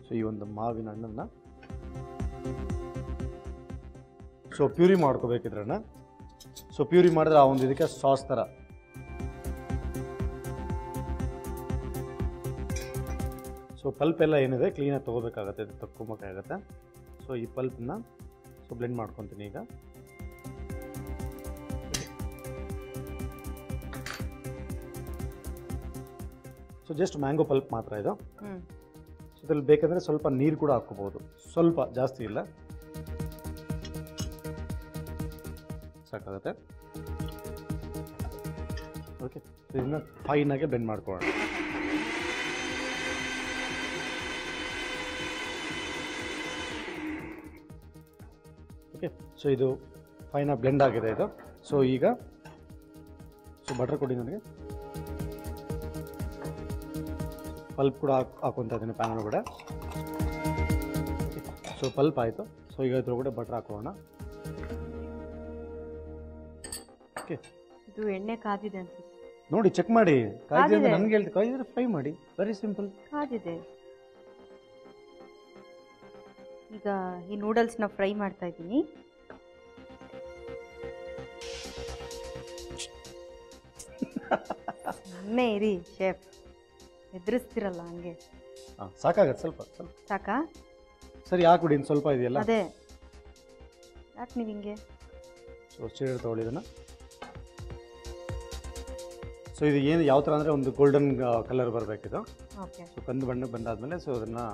ಸೊ ಈ ಒಂದು ಮಾವಿನ ಹಣ್ಣನ್ನು ಸೊ ಪ್ಯೂರಿ ಮಾಡ್ಕೋಬೇಕಿದ್ರನ್ನ. ಸೊ ಪ್ಯೂರಿ ಮಾಡಿದ್ರೆ ಆ ಒಂದು ಇದಕ್ಕೆ ಸಾಸ್ ಥರ. ಸೊ ಪಲ್ಪ್ ಎಲ್ಲ ಏನಿದೆ ಕ್ಲೀನಾಗಿ ತೊಗೋಬೇಕಾಗತ್ತೆ, ಇದು ತಕ್ಕೊಬೇಕಾಗತ್ತೆ. ಸೊ ಈ ಪಲ್ಪನ್ನ ಸೊ ಬ್ಲೆಂಡ್ ಮಾಡ್ಕೊತೀನಿ ಈಗ. ಸೊ ಜಸ್ಟ್ ಮ್ಯಾಂಗೋ ಪಲ್ಪ್ ಮಾತ್ರ ಇದು. ಸೊ ಇದ್ರಲ್ಲಿ ಬೇಕಂದರೆ ಸ್ವಲ್ಪ ನೀರು ಕೂಡ ಹಾಕ್ಕೋಬೋದು, ಸ್ವಲ್ಪ, ಜಾಸ್ತಿ ಇಲ್ಲ, ಸಾಕಾಗುತ್ತೆ. ಓಕೆ, ಇದನ್ನ ಫೈನಾಗೆ ಬ್ಲೆಂಡ್ ಮಾಡ್ಕೊಳ್ಳೋಣ. ಓಕೆ, ಸೊ ಇದು ಫೈನಾಗಿ ಬ್ಲೆಂಡ್ ಆಗಿದೆ ಇದು. ಸೊ ಈಗ ಸೊ ಬಟರ್ ಕೊಡಿ ನನಗೆ. ಪಲ್ಪ್ ಕೂಡ ಹಾಕೊತಾ ಇದ್ದೀನಿ ಪ್ಯಾನ್ ಒಳಗಡೆ. ಸೊ ಪಲ್ಪ್ ಆಯಿತು. ಸೊ ಈಗ ಇದ್ರೊಳಗಡೆ ಬಟರ್ ಹಾಕೋಣ. ಓಕೆ, ಇದು ಎಣ್ಣೆ ಕಾದಿದೆ ಅನ್ಸುತ್ತೆ ನೋಡಿ, ಚೆಕ್ ಮಾಡಿ. ಕಾಯ್ದಿದೆ ನನಗೆ ಹೇಳ್ತೀವಿ, ಕಾಯ್ದಿದ್ರೆ ಫ್ರೈ ಮಾಡಿ, ವೆರಿ ಸಿಂಪಲ್. ಕಾದಿದೆ. ಈಗ ಈ ನೂಡಲ್ಸ್ನ ಫ್ರೈ ಮಾಡ್ತಾ ಇದ್ದೀನಿ. ಸುಮ್ಮನೆ ಇರಿ ಶೆಫ್, ಎದುರಿಸ್ತಿರಲ್ಲ ಹಂಗೆ. ಹಾಂ, ಸಾಕಾಗತ್ತೆ, ಸ್ವಲ್ಪ ಸ್ವಲ್ಪ ಸಾಕಾ? ಸರಿ, ಹಾಕ್ಬಿಡಿ, ಇನ್ನು ಸ್ವಲ್ಪ ಇದೆಯಲ್ಲ. ಅದೇ ಯಾಕೆ ನೀವು ಹಿಂಗೆ? ಸೊ ಸ್ಟೀರ್ ತೊಗೊಳ್ಳಿ ಇದನ್ನು. ಸೊ ಇದು ಏನು ಯಾವ ಥರ ಅಂದರೆ ಒಂದು ಗೋಲ್ಡನ್ ಕಲರ್ ಬರಬೇಕಿದು. ಓಕೆ. ಸೊ ಕಂದು ಬಣ್ಣಕ್ಕೆ ಬಂದಾದಮೇಲೆ ಸೊ ಅದನ್ನು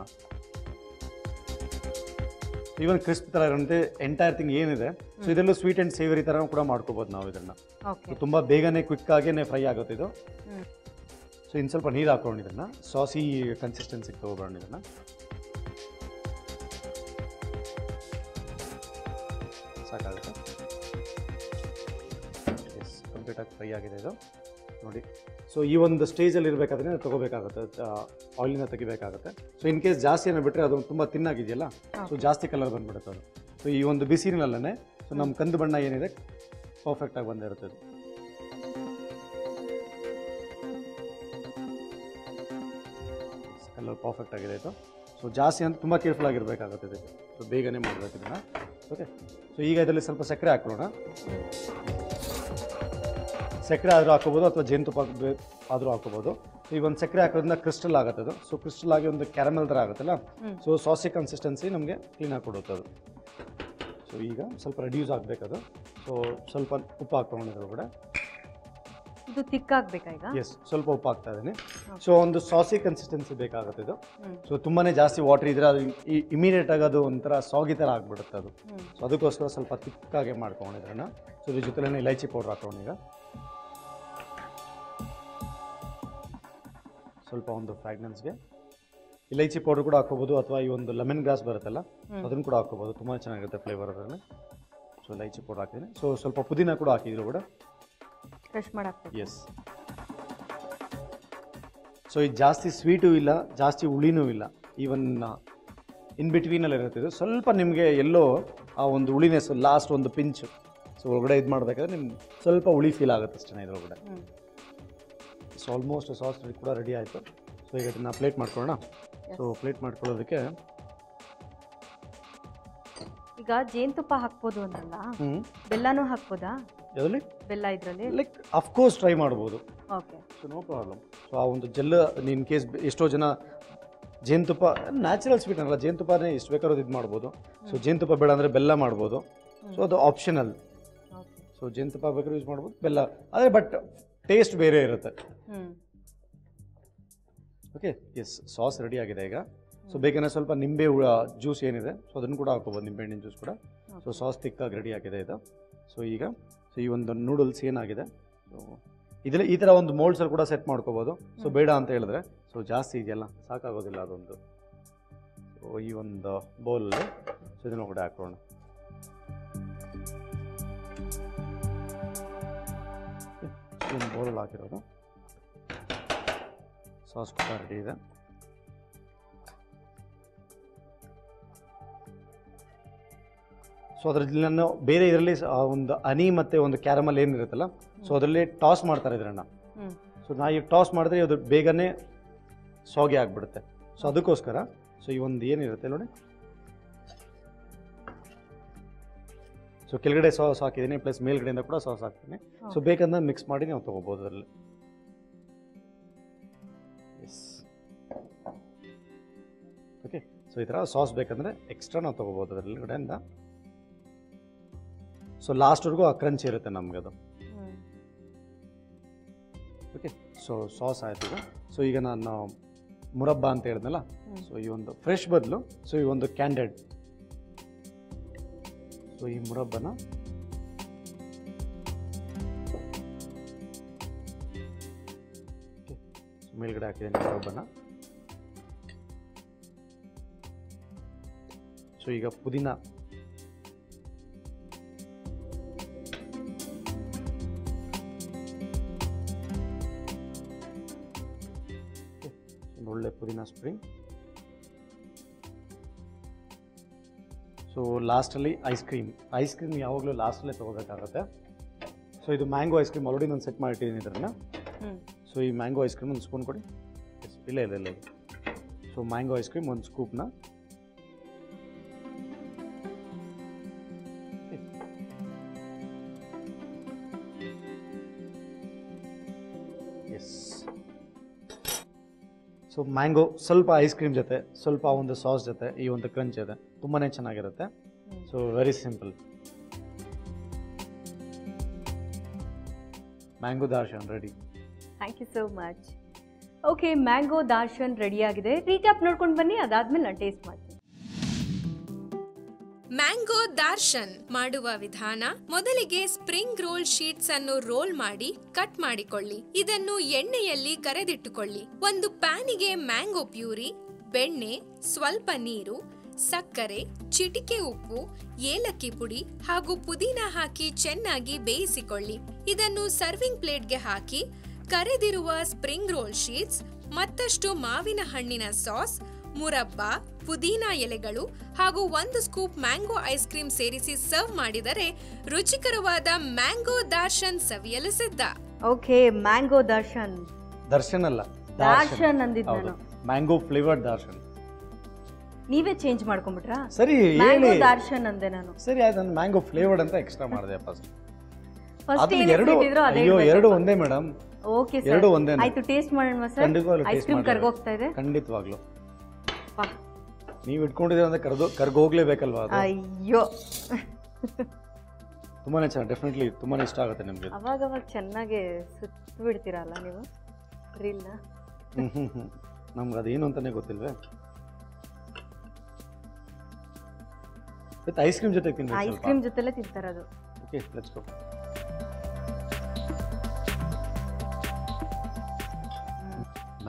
ಈವನ್ ಕ್ರಿಸ್ಪ್ ಥರ ಇರೋಂತೆ ಎಂಟೈರ್ ಥಿಂಗ್ ಏನಿದೆ. ಸೊ ಇದೆಲ್ಲೂ ಸ್ವೀಟ್ ಆ್ಯಂಡ್ ಸೇವರಿ ಥರ ಕೂಡ ಮಾಡ್ಕೋಬೋದು ನಾವು ಇದನ್ನು. ಓಕೆ. ತುಂಬ ಬೇಗನೆ ಕ್ವಿಕ್ಕಾಗೇ ಫ್ರೈ ಆಗುತ್ತೆ ಇದು. ಸೊ ಇನ್ನು ಸ್ವಲ್ಪ ನೀರು ಹಾಕೊಂಡು ಇದನ್ನು ಸಾಸಿ ಕನ್ಸಿಸ್ಟೆನ್ಸಿಗೆ ತೊಗೊಬರೋಣ ಇದನ್ನು. ಸಾಕಾಗುತ್ತೆ. ಎಸ್, ಕಂಪ್ಲೀಟಾಗಿ ಫ್ರೈ ಆಗಿದೆ ಇದು ನೋಡಿ. ಸೊ ಈ ಒಂದು ಸ್ಟೇಜಲ್ಲಿ ಇರಬೇಕಾದ್ರೆ ತೊಗೋಬೇಕಾಗುತ್ತೆ, ಆಯಿಲಿನ ತೆಗಿಬೇಕಾಗುತ್ತೆ. ಸೊ ಇನ್ ಕೇಸ್ ಜಾಸ್ತಿ ಏನೋ ಬಿಟ್ಟರೆ ಅದು ತುಂಬ ತಿನ್ನಾಗಿದೆಯಲ್ಲ, ಸೊ ಜಾಸ್ತಿ ಕಲರ್ ಬಂದುಬಿಡುತ್ತೆ ಅದು. ಸೊ ಈ ಒಂದು ಬಿಸಿನಲ್ಲೇ ಸೊ ನಮ್ಮ ಕಂದು ಬಣ್ಣ ಏನಿದೆ ಪರ್ಫೆಕ್ಟಾಗಿ ಬಂದಿರುತ್ತೆ ಅದು. ಕಲರ್ ಪರ್ಫೆಕ್ಟ್ ಆಗಿದೆ ಇದು. ಸೊ ಜಾಸ್ತಿ ಅಂತ ತುಂಬ ಕೇರ್ಫುಲ್ ಆಗಿರಬೇಕಾಗುತ್ತೆ ಇದಕ್ಕೆ. ಸೊ ಬೇಗನೆ ಮಾಡಬೇಕು ಇದನ್ನು. ಓಕೆ, ಸೊ ಈಗ ಇದರಲ್ಲಿ ಸ್ವಲ್ಪ ಸಕ್ಕರೆ ಹಾಕೊಳ್ಳೋಣ. ಸಕ್ಕರೆ ಆದರೂ ಹಾಕೋಬೋದು ಅಥವಾ ಜೇನುತುಪ್ಪ ಆದರೂ ಹಾಕೋಬೋದು. ಈಗ ಒಂದು ಸಕ್ಕರೆ ಹಾಕೋದ್ರಿಂದ ಕ್ರಿಸ್ಟಲ್ ಆಗುತ್ತೆ ಅದು. ಸೊ ಕ್ರಿಸ್ಟಲ್ ಆಗಿ ಒಂದು ಕ್ಯಾರಮೆಲ್ ಥರ ಆಗುತ್ತಲ್ಲ, ಸೊ ಸಾಸಿ ಕನ್ಸಿಸ್ಟೆನ್ಸಿ ನಮಗೆ ಕ್ಲೀನಾಗಿ ಕೊಡುತ್ತೆ ಅದು. ಸೊ ಈಗ ಸ್ವಲ್ಪ ರೆಡ್ಯೂಸ್ ಆಗಬೇಕದು. ಸೊ ಸ್ವಲ್ಪ ಉಪ್ಪು ಹಾಕ್ಕೊಂಡಿದ್ರು ಕೂಡ. ಇದು ತಿಕ್ಕಾಗಬೇಕಾ ಈಗ? ಎಸ್, ಸ್ವಲ್ಪ ಉಪ್ಪು ಹಾಕ್ತಾ ಇದ್ದೀನಿ. ಸೊ ಒಂದು ಸಾಸಿ ಕನ್ಸಿಸ್ಟೆನ್ಸಿ ಬೇಕಾಗುತ್ತೆ ಇದು. ಸೊ ತುಂಬಾ ಜಾಸ್ತಿ ವಾಟರ್ ಇದ್ರೆ ಅದು ಇಮಿಡಿಯೇಟ್ ಆಗಿ ಅದು ಒಂಥರ ಸಾಗಿ ಥರ ಆಗಿಬಿಡುತ್ತೆ ಅದು. ಸೊ ಅದಕ್ಕೋಸ್ಕರ ಸ್ವಲ್ಪ ತಿಕ್ಕಾಗೆ ಮಾಡ್ಕೊಂಡಿದ್ರನ್ನ. ಸೊ ಇದ್ರ ಜೊತೆಲೇ ಇಲೈಚಿ ಪೌಡ್ರ್ ಹಾಕೋಣ ಈಗ. ಸ್ವಲ್ಪ ಒಂದು ಫ್ರಾಗ್ರೆನ್ಸ್ಗೆ ಇಲೈಚಿ ಪೌಡರ್ ಕೂಡ ಹಾಕೋಬೋದು, ಅಥವಾ ಈ ಒಂದು ಲೆಮನ್ ಗ್ರಾಸ್ ಬರುತ್ತಲ್ಲ ಅದನ್ನು ಕೂಡ ಹಾಕೋಬೋದು, ತುಂಬ ಚೆನ್ನಾಗಿರುತ್ತೆ ಫ್ಲೇವರ್ ಅದರಲ್ಲಿ. ಸೊ ಇಲೈಚಿ ಪೌಡರ್ ಹಾಕಿದ್ದೀನಿ. ಸೊ ಸ್ವಲ್ಪ ಪುದೀನ ಕೂಡ ಹಾಕಿದ್ರು ಕೂಡ, ಫ್ರೆಶ್ ಮಾಡಾಕ್ಬೇಕು. ಎಸ್. ಸೊ ಇದು ಜಾಸ್ತಿ ಸ್ವೀಟೂ ಇಲ್ಲ, ಜಾಸ್ತಿ ಹುಳಿನೂ ಇಲ್ಲ, ಈವನ್ ಇನ್ ಬಿಟ್ವೀನಲ್ಲಿ ಇರುತ್ತೆ ಇದು. ಸ್ವಲ್ಪ ನಿಮಗೆ ಎಲ್ಲೋ ಆ ಒಂದು ಹುಳಿನೆಸ್ ಲಾಸ್ಟ್ ಒಂದು ಪಿಂಚು ಸೊ ಒಳಗಡೆ ಇದು ಮಾಡಬೇಕಾದ್ರೆ ನಿಮ್ಗೆ ಸ್ವಲ್ಪ ಹುಳಿ ಫೀಲ್ ಆಗುತ್ತೆ ಅಷ್ಟೇ ಇದ್ರೊಳಗಡೆ. ಸೊ ಆಲ್ಮೋಸ್ಟ್ ಸಾಸ್ ಕೂಡ ರೆಡಿ ಆಯಿತು. ಸೊ ಈಗ ಇದನ್ನು ಪ್ಲೇಟ್ ಮಾಡ್ಕೊಳ್ಳೋಣ. ಸೊ ಪ್ಲೇಟ್ ಮಾಡ್ಕೊಳ್ಳೋದಕ್ಕೆ ಈಗ ಜೇನುತುಪ್ಪ ಹಾಕ್ಬೋದು ಅಂದ್ರಲ್ಲ, ಬೆಲ್ಲನೂ ಹಾಕ್ಬೋದಾ? ಅದರಲ್ಲಿ ಬೆಲ್ಲ ಇದರಲ್ಲಿ ಲೈಕ್ ಅಫ್ಕೋರ್ಸ್ ಟ್ರೈ ಮಾಡ್ಬೋದು. Okay. So no problem. So ಆ ಒಂದು ಜೆಲ್ ಇನ್ ಕೇಸ್ ಎಷ್ಟೋ ಜನ ಜೇನುತುಪ್ಪ ನ್ಯಾಚುರಲ್ ಸ್ವೀಟ್ ಅಲ್ಲ, ಜೇನುತುಪ್ಪನೇ ಎಷ್ಟು ಬೇಕಾದ್ರೂ ಇದು ಮಾಡ್ಬೋದು. ಸೊ ಜೇನುತುಪ್ಪ ಬೇಡ ಅಂದರೆ ಬೆಲ್ಲ ಮಾಡ್ಬೋದು. ಸೊ ಅದು ಆಪ್ಷನಲ್. ಸೊ ಜೇನುತುಪ್ಪ ಬೇಕಾದ್ರೂ ಯೂಸ್ ಮಾಡ್ಬೋದು, ಬೆಲ್ಲ ಆದರೆ ಬಟ್ ಟೇಸ್ಟ್ ಬೇರೆ ಇರುತ್ತೆ. ಓಕೆ, ಎಸ್, ಸಾಸ್ ರೆಡಿ ಆಗಿದೆ ಈಗ. ಸೊ ಬೇಕಂದರೆ ಸ್ವಲ್ಪ ನಿಂಬೆ ಜ್ಯೂಸ್ ಏನಿದೆ ಸೊ ಅದನ್ನು ಕೂಡ ಹಾಕೋಬೋದು, ನಿಂಬೆಹಣ್ಣಿನ ಜ್ಯೂಸ್ ಕೂಡ. ಸೊ ಸಾಸ್ ತಿಕ್ಕಾಗಿ ರೆಡಿ ಆಗಿದೆ ಇದು. ಸೊ ಈಗ ಸೊ ಈ ಒಂದು ನೂಡಲ್ಸ್ ಏನಾಗಿದೆ, ಸೊ ಇದರಲ್ಲಿ ಈ ಥರ ಒಂದು ಮೋಲ್ಡ್ಸಲ್ಲಿ ಕೂಡ ಸೆಟ್ ಮಾಡ್ಕೋಬೋದು. ಸೊ ಬೇಡ ಅಂತ ಹೇಳಿದ್ರೆ, ಸೊ ಜಾಸ್ತಿ ಇದೆಯಲ್ಲ ಸಾಕಾಗೋದಿಲ್ಲ ಅದೊಂದು. ಸೊ ಈ ಒಂದು ಬೌಲಲ್ಲಿ ಸೊ ಇದನ್ನು ಕೂಡ ಹಾಕೋಣ. ಒಂದು ಬೌಲಲ್ಲಿ ಹಾಕಿರೋದು ಸಾಸ್ ಕೂಡ ರೆಡಿ ಇದೆ. ಸೊ ಅದರಲ್ಲಿ ನಾನು ಬೇರೆ ಇದರಲ್ಲಿ ಒಂದು ಹನಿ ಮತ್ತು ಒಂದು ಕ್ಯಾರಮಲ್ ಏನಿರುತ್ತಲ್ಲ, ಸೊ ಅದರಲ್ಲಿ ಟಾಸ್ ಮಾಡ್ತಾರೆ ಇದನ್ನ. ಸೊ ನಾ ಈಗ ಟಾಸ್ ಮಾಡಿದ್ರೆ ಅದು ಬೇಗನೆ ಸೋಗೆ ಆಗಿಬಿಡುತ್ತೆ. ಸೊ ಅದಕ್ಕೋಸ್ಕರ ಸೊ ಈ ಒಂದು ಏನಿರುತ್ತೆ ನೋಡಿ, ಸೊ ಕೆಳಗಡೆ ಸಾಸ್ ಹಾಕಿದ್ದೀನಿ, ಪ್ಲಸ್ ಮೇಲ್ಗಡೆಯಿಂದ ಕೂಡ ಸಾಸ್ ಹಾಕ್ತೀನಿ. ಸೊ ಬೇಕಂದ್ರೆ ಮಿಕ್ಸ್ ಮಾಡಿ ನಾವು ತೊಗೋಬೋದು ಅದರಲ್ಲಿ. S, okay. ಸೊ ಈ ಥರ ಸಾಸ್ ಬೇಕಂದರೆ ಎಕ್ಸ್ಟ್ರಾ ನಾವು ತೊಗೋಬೋದು ಅದರಲ್ಲಿ ಕಡೆಯಿಂದ. ಸೊ ಲಾಸ್ಟ್ವರೆಗೂ ಆ ಕ್ರಂಚ್ ಇರುತ್ತೆ ನಮಗೆ ಅದು. ಓಕೆ, ಸೊ ಸಾಸ್ ಆಯ್ತು ಈಗ. ಸೊ ಈಗ ನಾನು ಮುರಬ್ಬ ಅಂತ ಹೇಳಿದ್ನಲ್ಲ, ಸೊ ಈ ಒಂದು ಫ್ರೆಶ್ ಬದಲು ಸೊ ಈ ಒಂದು ಕ್ಯಾಂಡೆಡ್, ಸೊ ಈ ಮುರಬ್ಬನ ಮೇಲ್ಗಡೆ ಹಾಕಿದ್ದೀನಿ ಮುರಬ್ಬನ. ಸೊ ಈಗ ಪುದೀನ, ಒಳ್ಳೆ ಪುದೀನ ಸ್ಪ್ರಿಂಗ್. ಸೊ ಲಾಸ್ಟಲ್ಲಿ ಐಸ್ ಕ್ರೀಮ್ ಯಾವಾಗಲೂ ಲಾಸ್ಟಲ್ಲೇ ತೊಗೋಬೇಕಾಗತ್ತೆ. ಸೊ ಇದು ಮ್ಯಾಂಗೋ ಐಸ್ ಕ್ರೀಮ್ ಆಲ್ರೆಡಿ ನಾನು ಸೆಟ್ ಮಾಡಿಟ್ಟಿದ್ದೀನಿ ಇದನ್ನು. ಸೊ ಈ ಮ್ಯಾಂಗೋ ಐಸ್ ಕ್ರೀಮ್ ಒಂದು ಸ್ಪೂನ್ ಕೊಡಿ. ಇಲ್ಲ. ಸೊ ಮ್ಯಾಂಗೋ ಐಸ್ ಕ್ರೀಮ್ ಒಂದು ಸ್ಕೂಪ್ನ. ಎಸ್, ಸೊ ಮ್ಯಾಂಗೋ ಸ್ವಲ್ಪ ಐಸ್ ಕ್ರೀಮ್ ಜೊತೆ, ಸ್ವಲ್ಪ ಒಂದು ಸಾಸ್ ಜೊತೆ, ಈ ಒಂದು ಕ್ರಂಚ್ ಇದೆ, ತುಂಬಾ ಚೆನ್ನಾಗಿರುತ್ತೆ. So very simple mango darsaan ready. Thank you so much. Okay, mango darsaan ready ಆಗಿದೆ. ರೀಕ್ಯಾಪ್ ನೋಡ್ಕೊಂಡು ಬನ್ನಿ, ಅದಾದ್ಮೇಲೆ ನಾನು ಟೇಸ್ಟ್ ಮಾಡ್ತೀನಿ. ಮ್ಯಾಂಗೋ ದಾರ್ಶನ್ ಮಾಡುವ ವಿಧಾನ: ಮೊದಲಿಗೆ ಸ್ಪ್ರಿಂಗ್ ರೋಲ್ ಶೀಟ್ಸ್ ಅನ್ನು ರೋಲ್ ಮಾಡಿ ಕಟ್ ಮಾಡಿಕೊಳ್ಳಿ. ಇದನ್ನು ಎಣ್ಣೆಯಲ್ಲಿ ಕರೆದಿಟ್ಟುಕೊಳ್ಳಿ. ಒಂದು ಪ್ಯಾನಿಗೆ ಮ್ಯಾಂಗೋ ಪ್ಯೂರಿ, ಬೆಣ್ಣೆ, ಸ್ವಲ್ಪ ನೀರು, ಸಕ್ಕರೆ, ಚಿಟಿಕೆ ಉಪ್ಪು, ಏಲಕ್ಕಿ ಪುಡಿ ಹಾಗೂ ಪುದೀನ ಹಾಕಿ ಚೆನ್ನಾಗಿ ಬೇಯಿಸಿಕೊಳ್ಳಿ. ಇದನ್ನು ಸರ್ವಿಂಗ್ ಪ್ಲೇಟ್ಗೆ ಹಾಕಿ ಕರೆದಿರುವ ಸ್ಪ್ರಿಂಗ್ ರೋಲ್ ಶೀಟ್ಸ್, ಮತ್ತಷ್ಟು ಮಾವಿನ ಹಣ್ಣಿನ ಸಾಸ್, ಮುರಬ್ಬ, ಪುದೀನಾ ಎಲೆಗಳು ಹಾಗೂ 1 ಸ್ಕೂಪ್ ಮ್ಯಾಂಗೋ ಐಸ್ ಕ್ರೀಮ್ ಸೇರಿಸಿ ಸರ್ವ್ ಮಾಡಿದರೆ ರುಚಿಕರವಾದ ಮ್ಯಾಂಗೋ ದಾರ್ಶನ್ ಸವಿಯಲು ಸಿದ್ಧ. ಓಕೆ, ಮ್ಯಾಂಗೋ ದರ್ಶನ್ ಅಲ್ಲ, ದಾರ್ಶನ್ ಅಂದಿದ್ದು ನಾನು. Mango flavoured darsaan. ನೀವೇ ಚೇಂಜ್ ಮಾಡ್ಕೊಂಡ್ಬಿಟ್ರಾ? ಸರಿ, ಮ್ಯಾಂಗೋ ದಾರ್ಶನ್ ಅಂದೆ ನಾನು. ಸರಿ ಆಯ್ತು, ನಾನು ಮ್ಯಾಂಗೋ ಫ್ಲೇವರ್ಡ್ ಅಂತ ಎಕ್ಸ್ಟ್ರಾ ಮಾಡಿದೆ ಫಸ್ಟ್. ಫಸ್ಟ್ ಎರಡು ಒಂದೇ ಮೇಡಮ್. ಓಕೆ ಸರ್, ಎರಡು ಒಂದೇ. ಆಯ್ತು, ಟೇಸ್ಟ್ ಮಾಡೋಣ ಸರ್. ಐಸ್ ಕ್ರೀಮ್ ಕರ್ಗೋಗ್ತಾ ಇದೆ. ಖಂಡಿತವಾಗ್ಲೂ ನೀವು ಇಟ್ಕೊಂಡಿದ್ದೀರ ಅಂದ್ರೆ ಕರ್ಗೋಗ್ಲೇಬೇಕಲ್ವಾ ಅದು. ಅಯ್ಯೋ, ತುಂಬಾನೇ ಚೆನ್ನಾಗಿ, ಡೆಫಿನೆಟ್ಲಿ ತುಂಬಾನೇ ಇಷ್ಟ ಆಗುತ್ತೆ ನಿಮಗೆ. ಅವಾಗ ಚೆನ್ನಾಗಿ ಸುತ್ತ ಬಿಡ್ತೀರಲ್ಲ ನೀವು ರೀಲ್ನ. ನಮ್ಗೆ ಅದೇನು ಅಂತಾನೆ ಗೊತ್ತಿಲ್ವೇ. ವಿತ್ ಐಸ್ ಕ್ರೀಮ್ ಜೊತೆ ತಿನ್ಬೇಕು. ಐಸ್ ಕ್ರೀಮ್ ಜೊತೆಲೇ ತಿಂತಾರದು. Okay, let's go.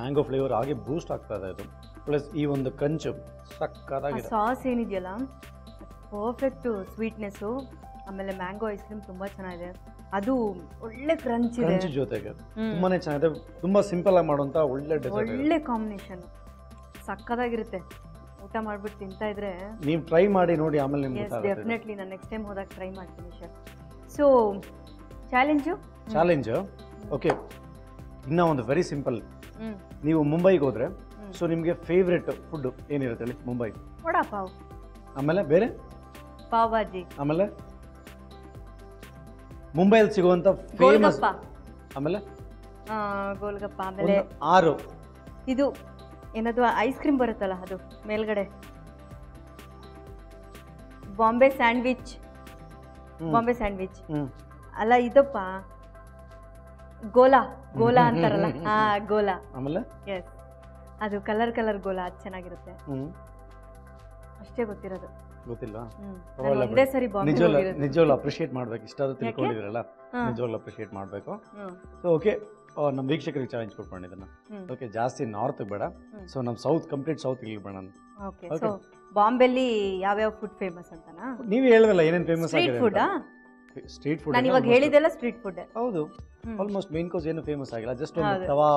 Mango flavour ಆಗಿ ಬೂಸ್ಟ್ ಆಗ್ತಾ ಇದೆ ಇದು. ಪ್ಲಸ್ ಈ ಒಂದು ಕಂಚು ಸಕ್ಕತ್ತಾಗಿದೆ. ಸಾಸ್ ಏನಿದೆಯಲ್ಲ ಪರ್ಫೆಕ್ಟ್ ಸ್ವೀಟ್ನೆಸ್ಸು. ಆಮೇಲೆ ಮ್ಯಾಂಗೋ ಐಸ್ ಕ್ರೀಮ್ ತುಂಬ ಚೆನ್ನಾಗಿದೆ. ಅದು ಒಳ್ಳೆ ಕ್ರಂಚ್ ಇದೆ. ಕ್ರಂಚ್ ಜೊತೆಗೆ ತುಂಬಾನೇ ಚೆನ್ನಾಗಿದೆ. ತುಂಬಾ ಸಿಂಪಲ್ ಆಗಿ ಮಾಡುವಂತ ಒಳ್ಳೆ ಕಾಂಬಿನೇಷನ್. ಸಕ್ಕತ್ತಾಗಿರುತ್ತೆ. ಊಟ ಮಾಡ್ಬಿಟ್ಟು ತಿಂತಾ ಇದ್ರೆ ನೀವು ಟ್ರೈ ಮಾಡಿ ನೋಡಿ, ಆಮೇಲೆ ನಿಮ್ಗೆ ಗೊತ್ತಾಗುತ್ತೆ. ಡೆಫಿನೆಟ್ಲಿ ನಾನು ನೆಕ್ಸ್ಟ್ ಟೈಮ್ ಹೋದಾಗ ಟ್ರೈ ಮಾಡ್ತೀನಿ ಸರ್. ಸೊ ಚಾಲೆಂಜು ಓಕೆ, ಇನ್ನ ಒಂದು ವೆರಿ ಸಿಂಪಲ್. ನೀವು ಮುಂಬೈಗೆ ಹೋದ್ರೆ ಸೊ ನಿಮಗೆ ಫೇವ್ರೆಟ್ ಫುಡ್ ಏನಿರುತ್ತೆ ಹೇಳಿ? ಮುಂಬೈ ವಡಾ ಪಾವ್, ಆಮೇಲೆ ಬೇರೆ ಪಾವ್ ಭಾಜಿ, ಆಮೇಲೆ ಮುಂಬೈಯಲ್ಲಿ ಸಿಗುವಂತ ಫೇಮಸ್, ಆಮೇಲೆ ಗೋಲ್ಗಪ್ಪ, ಆಮೇಲೆ 6 ಇದು ಏನದು ಐಸ್ ಕ್ರೀಮ್ ಬರುತ್ತಲ್ಲ ಅದು ಮೇಲ್ಗಡೆ, ಬಾಂಬೆ ಸ್ಯಾಂಡ್ವಿಚ್ ಅಲ್ಲ ಇದಪ್ಪ, ಗೋಲಾ ಅಂತಾರಲ್ಲ, ಗೋಲಾ. ಆಮೇಲೆ ಎಸ್, ಅದು ಕಲರ್ ಗೋಲಾ, ಅದು ಚೆನ್ನಾಗಿರುತ್ತೆ. ಅಷ್ಟೇ ಗೊತ್ತಿರೋದು. ಗೊತ್ತಿಲ್ವಾ? ನಾನು ಒಂದೇ ಸರಿ ಬಾಂಬೆ ಹೋಗಿರೋದು. ನಿಜವಾಗ್ಲೂ ಅಪ್ರಿಷಿಯೇಟ್ ಮಾಡ್ಬೇಕು, ಇಷ್ಟಾದ್ರೂ ತಿಳ್ಕೊಂಡಿದ್ರಲ್ಲ, ನಿಜವಾಗ್ಲೂ ಅಪ್ರಿಷಿಯೇಟ್ ಮಾಡಬೇಕು. ಸೊ ಓಕೆ, ನಮ್ಮ ವೀಕ್ಷಕರಿಗೆ ಚಾಲೆಂಜ್ ಕೊಟ್ಕೊಂಡಿದ್ದನ್ನ. ಓಕೆ, ಜಾಸ್ತಿ ನಾರ್ತ್ ಬೇಡ, ಸೊ ನಮ್ಮ ಸೌತ್, ಕಂಪ್ಲೀಟ್ ಸೌತ್ ಇಳಿಬೇಡ. ಓಕೆ, ಸೊ ಬಾಂಬೆಲಿ ಯಾವ್ಯಾವ ಫುಡ್ ಫೇಮಸ್ ಅಂತನಾ? ನೀವೇ ಹೇಳಿದ್ರಲ್ಲ ಏನೇನು famous street food. Street food ನಾನು ಇವಾಗ ಹೇಳಿದೆಲ್ಲ ಸ್ಟ್ರೀಟ್ ಫುಡ್. ಹೌದು, ಆಲ್ಮೋಸ್ಟ್ ಮೇನ್ ಕೋರ್ಸ್ ಏನು ಫೇಮಸ್ ಆಗಿಲ್ಲ, ಜಸ್ಟ್ ಒಂದು ತವಾ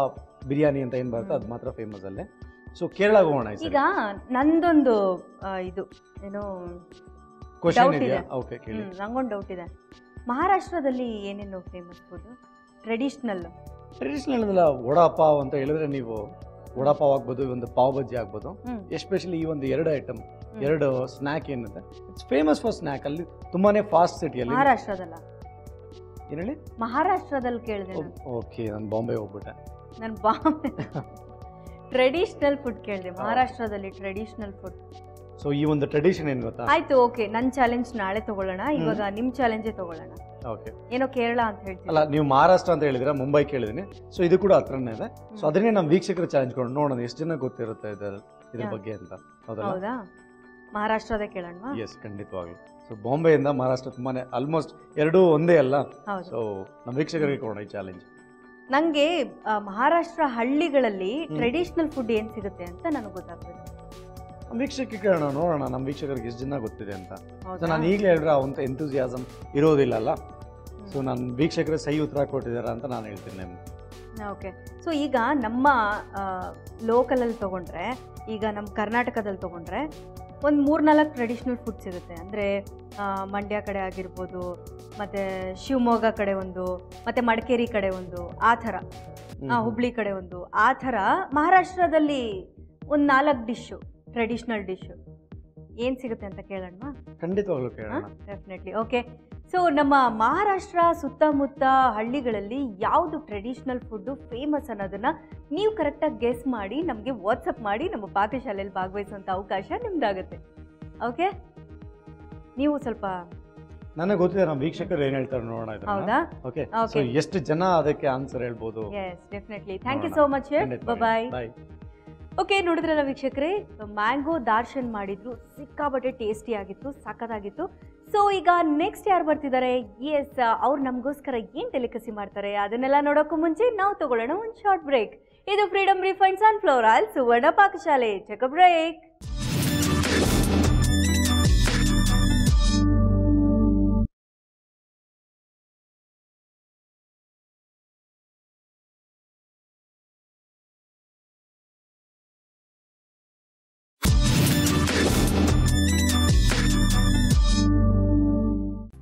ಬಿರಿಯಾನಿ ಅಂತ ಏನು ಬರುತ್ತೆ ಅದು ಮಾತ್ರ ಫೇಮಸ್ ಅಲ್ಲೇ. ಸೊ ಕೇರಳಗೆ ಹೋಗೋಣ. ಈಗ ನಂದೊಂದು ಇದು ಏನೋ ಕ್ವಶನ್ ಇದೆಯಾ? ಓಕೆ, ಕೇಳಿ. ನಂಗೊಂದು ಡೌಟ್ ಇದೆ. ಮಹಾರಾಷ್ಟ್ರದಲ್ಲಿ ಏನೇನು ಫೇಮಸ್ ಫುಡ್ ಟ್ರೆಡಿಷನಲ್ ಅಂದ್ರೆ ವಡಾಪಾವ್ ಅಂತ ಹೇಳಿದ್ರೆ ನೀವು ವಡಾಪಾವ್ ಆಗ್ಬೋದು, ಒಂದು ಪಾವ್ ಬಜ್ಜಿ ಆಗ್ಬೋದು. ಎಸ್ಪೆಷಲಿ ಈ ಒಂದು ಎರಡು ಐಟಮ್, ಎರಡು ಸ್ನ್ಯಾಕ್ ಏನಿದೆ, ಇಟ್ಸ್ ಫೇಮಸ್ ಫಾರ್ ಸ್ನ್ಯಾಕ್. ಅಲ್ಲಿ ತುಂಬಾನೇ ಫಾಸ್ಟ್ ಸಿಟಿಯಲ್ಲಿ. ಮಹಾರಾಷ್ಟ್ರದಲ್ಲ, ಏನು ಹೇಳಿ? ಮಹಾರಾಷ್ಟ್ರದಲ್ಲಿ ಕೇಳಿದೆ. ಓಕೆ, ನಾನು ಬಾಂಬೆ ಹೋಗ್ಬಿಟ್ಟೆ. ನಾನು ಬಾಂಬೆ ಟ್ರೆಡಿಷನಲ್ ಫುಡ್ ಕೇಳಿದೆ, ಮಹಾರಾಷ್ಟ್ರದಲ್ಲಿ ಟ್ರೆಡಿಷನಲ್ ಫುಡ್. ಸೊ ಈ ಒಂದು ಟ್ರೆಡಿಷನ್ ಏನು ಗೊತ್ತಾ? ಆಯ್ತು, ಓಕೆ, ನನ್ನ ಚಾಲೆಂಜ್ ನಾಳೆ ತಗೊಳ್ಳೋಣ. ಇವಾಗ ನಿಮ್ಮ ಚಾಲೆಂಜೇ ತಗೊಳ್ಳೋಣ. ಓಕೆ, ಏನೋ ಕೇರಳ ಅಂತ ಹೇಳ್ತೀನಿ. ಅಲ್ಲ, ನೀವು ಮಹಾರಾಷ್ಟ್ರ ಅಂತ ಹೇಳಿದ್ರೆ ಮುಂಬೈ ಕೇಳಿದೀನಿ. ಸೊ ಇದು ಕೂಡ ಹತ್ರನೇ ಇದೆ. ಸೊ ಅದನ್ನೇ ನಮ್ಮ ವೀಕ್ಷಕರ ಚಾಲೆಂಜ್ ಕೊಡೋಣ, ನೋಡೋಣ ಎಷ್ಟು ಜನ ಗೊತ್ತಿರುತ್ತೆ ಇದ್ರ ಬಗ್ಗೆ ಅಂತ. ಹೌದಾ? ಮಹಾರಾಷ್ಟ್ರದೇ ಕೇಳೋಣ. ಎಸ್, ಖಂಡಿತವಾಗ್ಲು. ಸೊ ಬಾಂಬೆಯಿಂದ ಮಹಾರಾಷ್ಟ್ರ ತುಂಬಾನೇ ಆಲ್ಮೋಸ್ಟ್ ಎರಡೂ ಒಂದೇ ಅಲ್ಲ. ಸೊ ನಮ್ಮ ವೀಕ್ಷಕರಿಗೆ ಕೊಡೋಣ ಈ ಚಾಲೆಂಜ್. ನಂಗೆ ಮಹಾರಾಷ್ಟ್ರ ಹಳ್ಳಿಗಳಲ್ಲಿ ಟ್ರೆಡಿಷನಲ್ ಫುಡ್ ಏನ್ ಸಿಗುತ್ತೆ ಅಂತ ನನಗೆ ಗೊತ್ತಾಗ್ತದೆ. ನಮ್ಮ ವೀಕ್ಷಕರಿಗೆ ಕೇಳೋಣ, ನೋಡೋಣ ನಮ್ಮ ವೀಕ್ಷಕರಿಗೆ ಎಷ್ಟು ಜನ ಗೊತ್ತಿದೆ ಅಂತ. ಸೊ ನಾನು ಈಗಲೇ ಹೇಳಿದ್ರೆ ಅವಂತ ಎಂತೂಸಿಯಾಸಮ್ ಇರೋದಿಲ್ಲಲ್ಲ. ಸೊ ನನ್ನ ವೀಕ್ಷಕರೇ ಸಹಿ ಉತ್ತರ ಕೊಟ್ಟಿದ್ದಾರೆ ಅಂತ ನಾನು ಹೇಳ್ತೀನಿ ನಿಮ್ಗೆ. ಓಕೆ, ಸೊ ಈಗ ನಮ್ಮ ಲೋಕಲಲ್ಲಿ ತೊಗೊಂಡ್ರೆ, ಈಗ ನಮ್ಮ ಕರ್ನಾಟಕದಲ್ಲಿ ತೊಗೊಂಡ್ರೆ ಒಂದು 3-4 ಟ್ರೆಡಿಷ್ನಲ್ ಫುಡ್ ಸಿಗುತ್ತೆ. ಅಂದರೆ ಮಂಡ್ಯ ಕಡೆ ಆಗಿರ್ಬೋದು, ಮತ್ತು ಶಿವಮೊಗ್ಗ ಕಡೆ ಒಂದು, ಮತ್ತು ಮಡಿಕೇರಿ ಕಡೆ ಒಂದು, ಆ ಥರ ಹುಬ್ಳಿ ಕಡೆ ಒಂದು, ಆ ಥರ ಮಹಾರಾಷ್ಟ್ರದಲ್ಲಿ ಒಂದು 4 ಡಿಶ್ಶು, ಟ್ರೆಡಿಷ್ನಲ್ ಡಿಶ್ಶು ಏನು ಸಿಗುತ್ತೆ ಅಂತ ಕೇಳೋಣ. ಖಂಡಿತವಾಗ್ಲೂ ಕೇಳೋಣ. ಡೆಫಿನೆಟ್ಲಿ. ಓಕೆ, ಸೊ ನಮ್ಮ ಮಹಾರಾಷ್ಟ್ರ ಸುತ್ತಮುತ್ತ ಹಳ್ಳಿಗಳಲ್ಲಿ ಯಾವುದು ಟ್ರೆಡಿಷ್ನಲ್ ಫುಡ್ಡು ಫೇಮಸ್ ಅನ್ನೋದನ್ನು ನೀವು ಕರೆಕ್ಟಾಗಿ ಗೆಸ್ ಮಾಡಿ ನಮಗೆ ವಾಟ್ಸಪ್ ಮಾಡಿ ನಮ್ಮ ಪಾಕಶಾಲೆಯಲ್ಲಿ ಭಾಗವಹಿಸುವಂಥ ಅವಕಾಶ ನಿಮ್ದಾಗುತ್ತೆ. ಓಕೆ, ನೀವು ಸ್ವಲ್ಪ ನನಗೆ ಗೊತ್ತಿದೆ ನಮ್ಮ ವೀಕ್ಷಕರು ಏನು ಹೇಳ್ತಾರೆ ನೋಡೋಣ. ಹೌದಾ? ಓಕೆ, ಸೊ ಎಷ್ಟು ಜನ ಅದಕ್ಕೆ ಆನ್ಸರ್ ಹೇಳ್ಬೋದು? Yes, definitely. Thank you so much. Bye. Okay, ನೋಡಿದ್ರಲ್ಲ ವೀಕ್ಷಕರೇ, ಮ್ಯಾಂಗೋ ದಾರ್ಶನ್ ಮಾಡಿದ್ರು, ಸಿಕ್ಕಾಬಟ್ಟೆ ಟೇಸ್ಟಿ ಆಗಿತ್ತು, ಸಖತ್ತಾಗಿತ್ತು. ಸೊ ಈಗ ನೆಕ್ಸ್ಟ್ ಯಾರು ಬರ್ತಿದ್ದಾರೆ? ಎಸ್, ಅವ್ರು ನಮಗೋಸ್ಕರ ಏನು ಡೆಲಿಕಸಿ ಮಾಡ್ತಾರೆ ಅದನ್ನೆಲ್ಲ ನೋಡೋಕ್ಕೂ ಮುಂಚೆ ನಾವು ತಗೊಳ್ಳೋಣ ಒಂದು ಶಾರ್ಟ್ ಬ್ರೇಕ್. ಇದು Freedom refined sunflower oil Suvarna Pakashale. Take a break.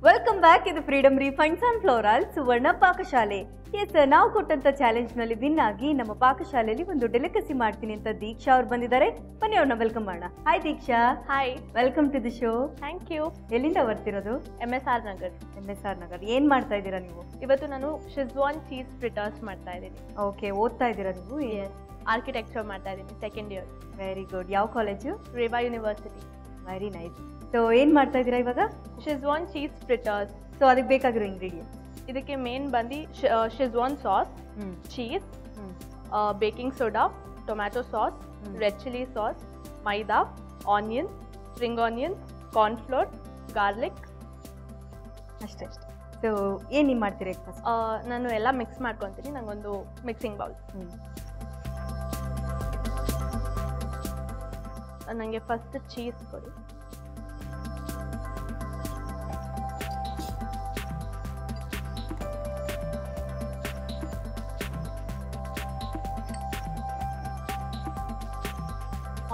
Welcome back. ಇದು Freedom refined sunflower oil Suvarna Pakashale. Yes, ನಾವು ಕೊಟ್ಟಂತ ಚಾಲೆಂಜ್ನಲ್ಲಿ ವಿನ್ ಆಗಿ ನಮ್ಮ ಪಾಕಶಾಲೆಯಲ್ಲಿ ಒಂದು ಡೆಲಿಕಸಿ ಮಾಡ್ತೀನಿ ಅಂತ ದೀಕ್ಷಾ ಅವ್ರು ಬಂದಿದ್ದಾರೆ. ಬನ್ನಿ ಅವ್ರನ್ನ ವೆಲ್ಕಮ್ ಮಾಡೋಣ. Hi Diksha. Hi, welcome to the show. Thank you. ಎಲ್ಲಿಂದ ಬರ್ತಿರೋದು? MSR ನಗರ್. MSR ನಗರ್. ಏನು ಮಾಡ್ತಾ ಇದ್ದೀರಾ ನೀವು? ಇವತ್ತು ನಾನು ಶೆಜ್ವಾನ್ ಚೀಸ್ ಫ್ರಿಟರ್ಸ್ ಮಾಡ್ತಾ ಇದ್ದೀನಿ. ಓಕೆ, ಓದ್ತಾ ಇದ್ದೀರಾ ನೀವು? ಆರ್ಕಿಟೆಕ್ಚರ್ ಮಾಡ್ತಾ ಇದ್ದೀನಿ, ಸೆಕೆಂಡ್ ಇಯರ್. Very good. ಯಾವ college? Reva university. Very nice. So ಏನು ಮಾಡ್ತಾ ಇದ್ದೀರಾ ಇವಾಗ? ಶೆಜ್ವಾನ್ ಚೀಸ್ ಫ್ರಿಟರ್ಸ್. ಸೊ ಅದಕ್ಕೆ ಬೇಕಾಗಿರೋ ಇಂಗ್ರೀಡಿಯೆಂಟ್ಸ್? ಇದಕ್ಕೆ ಮೇನ್ ಬಂದು Schezwan sauce, cheese, baking soda, tomato sauce, red chilli sauce, maida, onions, spring onions, cornflour, garlic, ಅಷ್ಟೇ. ಸೊ ಏನು ಮಾಡ್ತೀರಾ ಫಸ್ಟ್? ನಾನು ಎಲ್ಲ ಮಿಕ್ಸ್ ಮಾಡ್ಕೊತೀನಿ. ನನಗೊಂದು ಮಿಕ್ಸಿಂಗ್ ಬೌಲ್. ನನಗೆ ಫಸ್ಟ್ ಚೀಸ್ ಕೊಡಿ.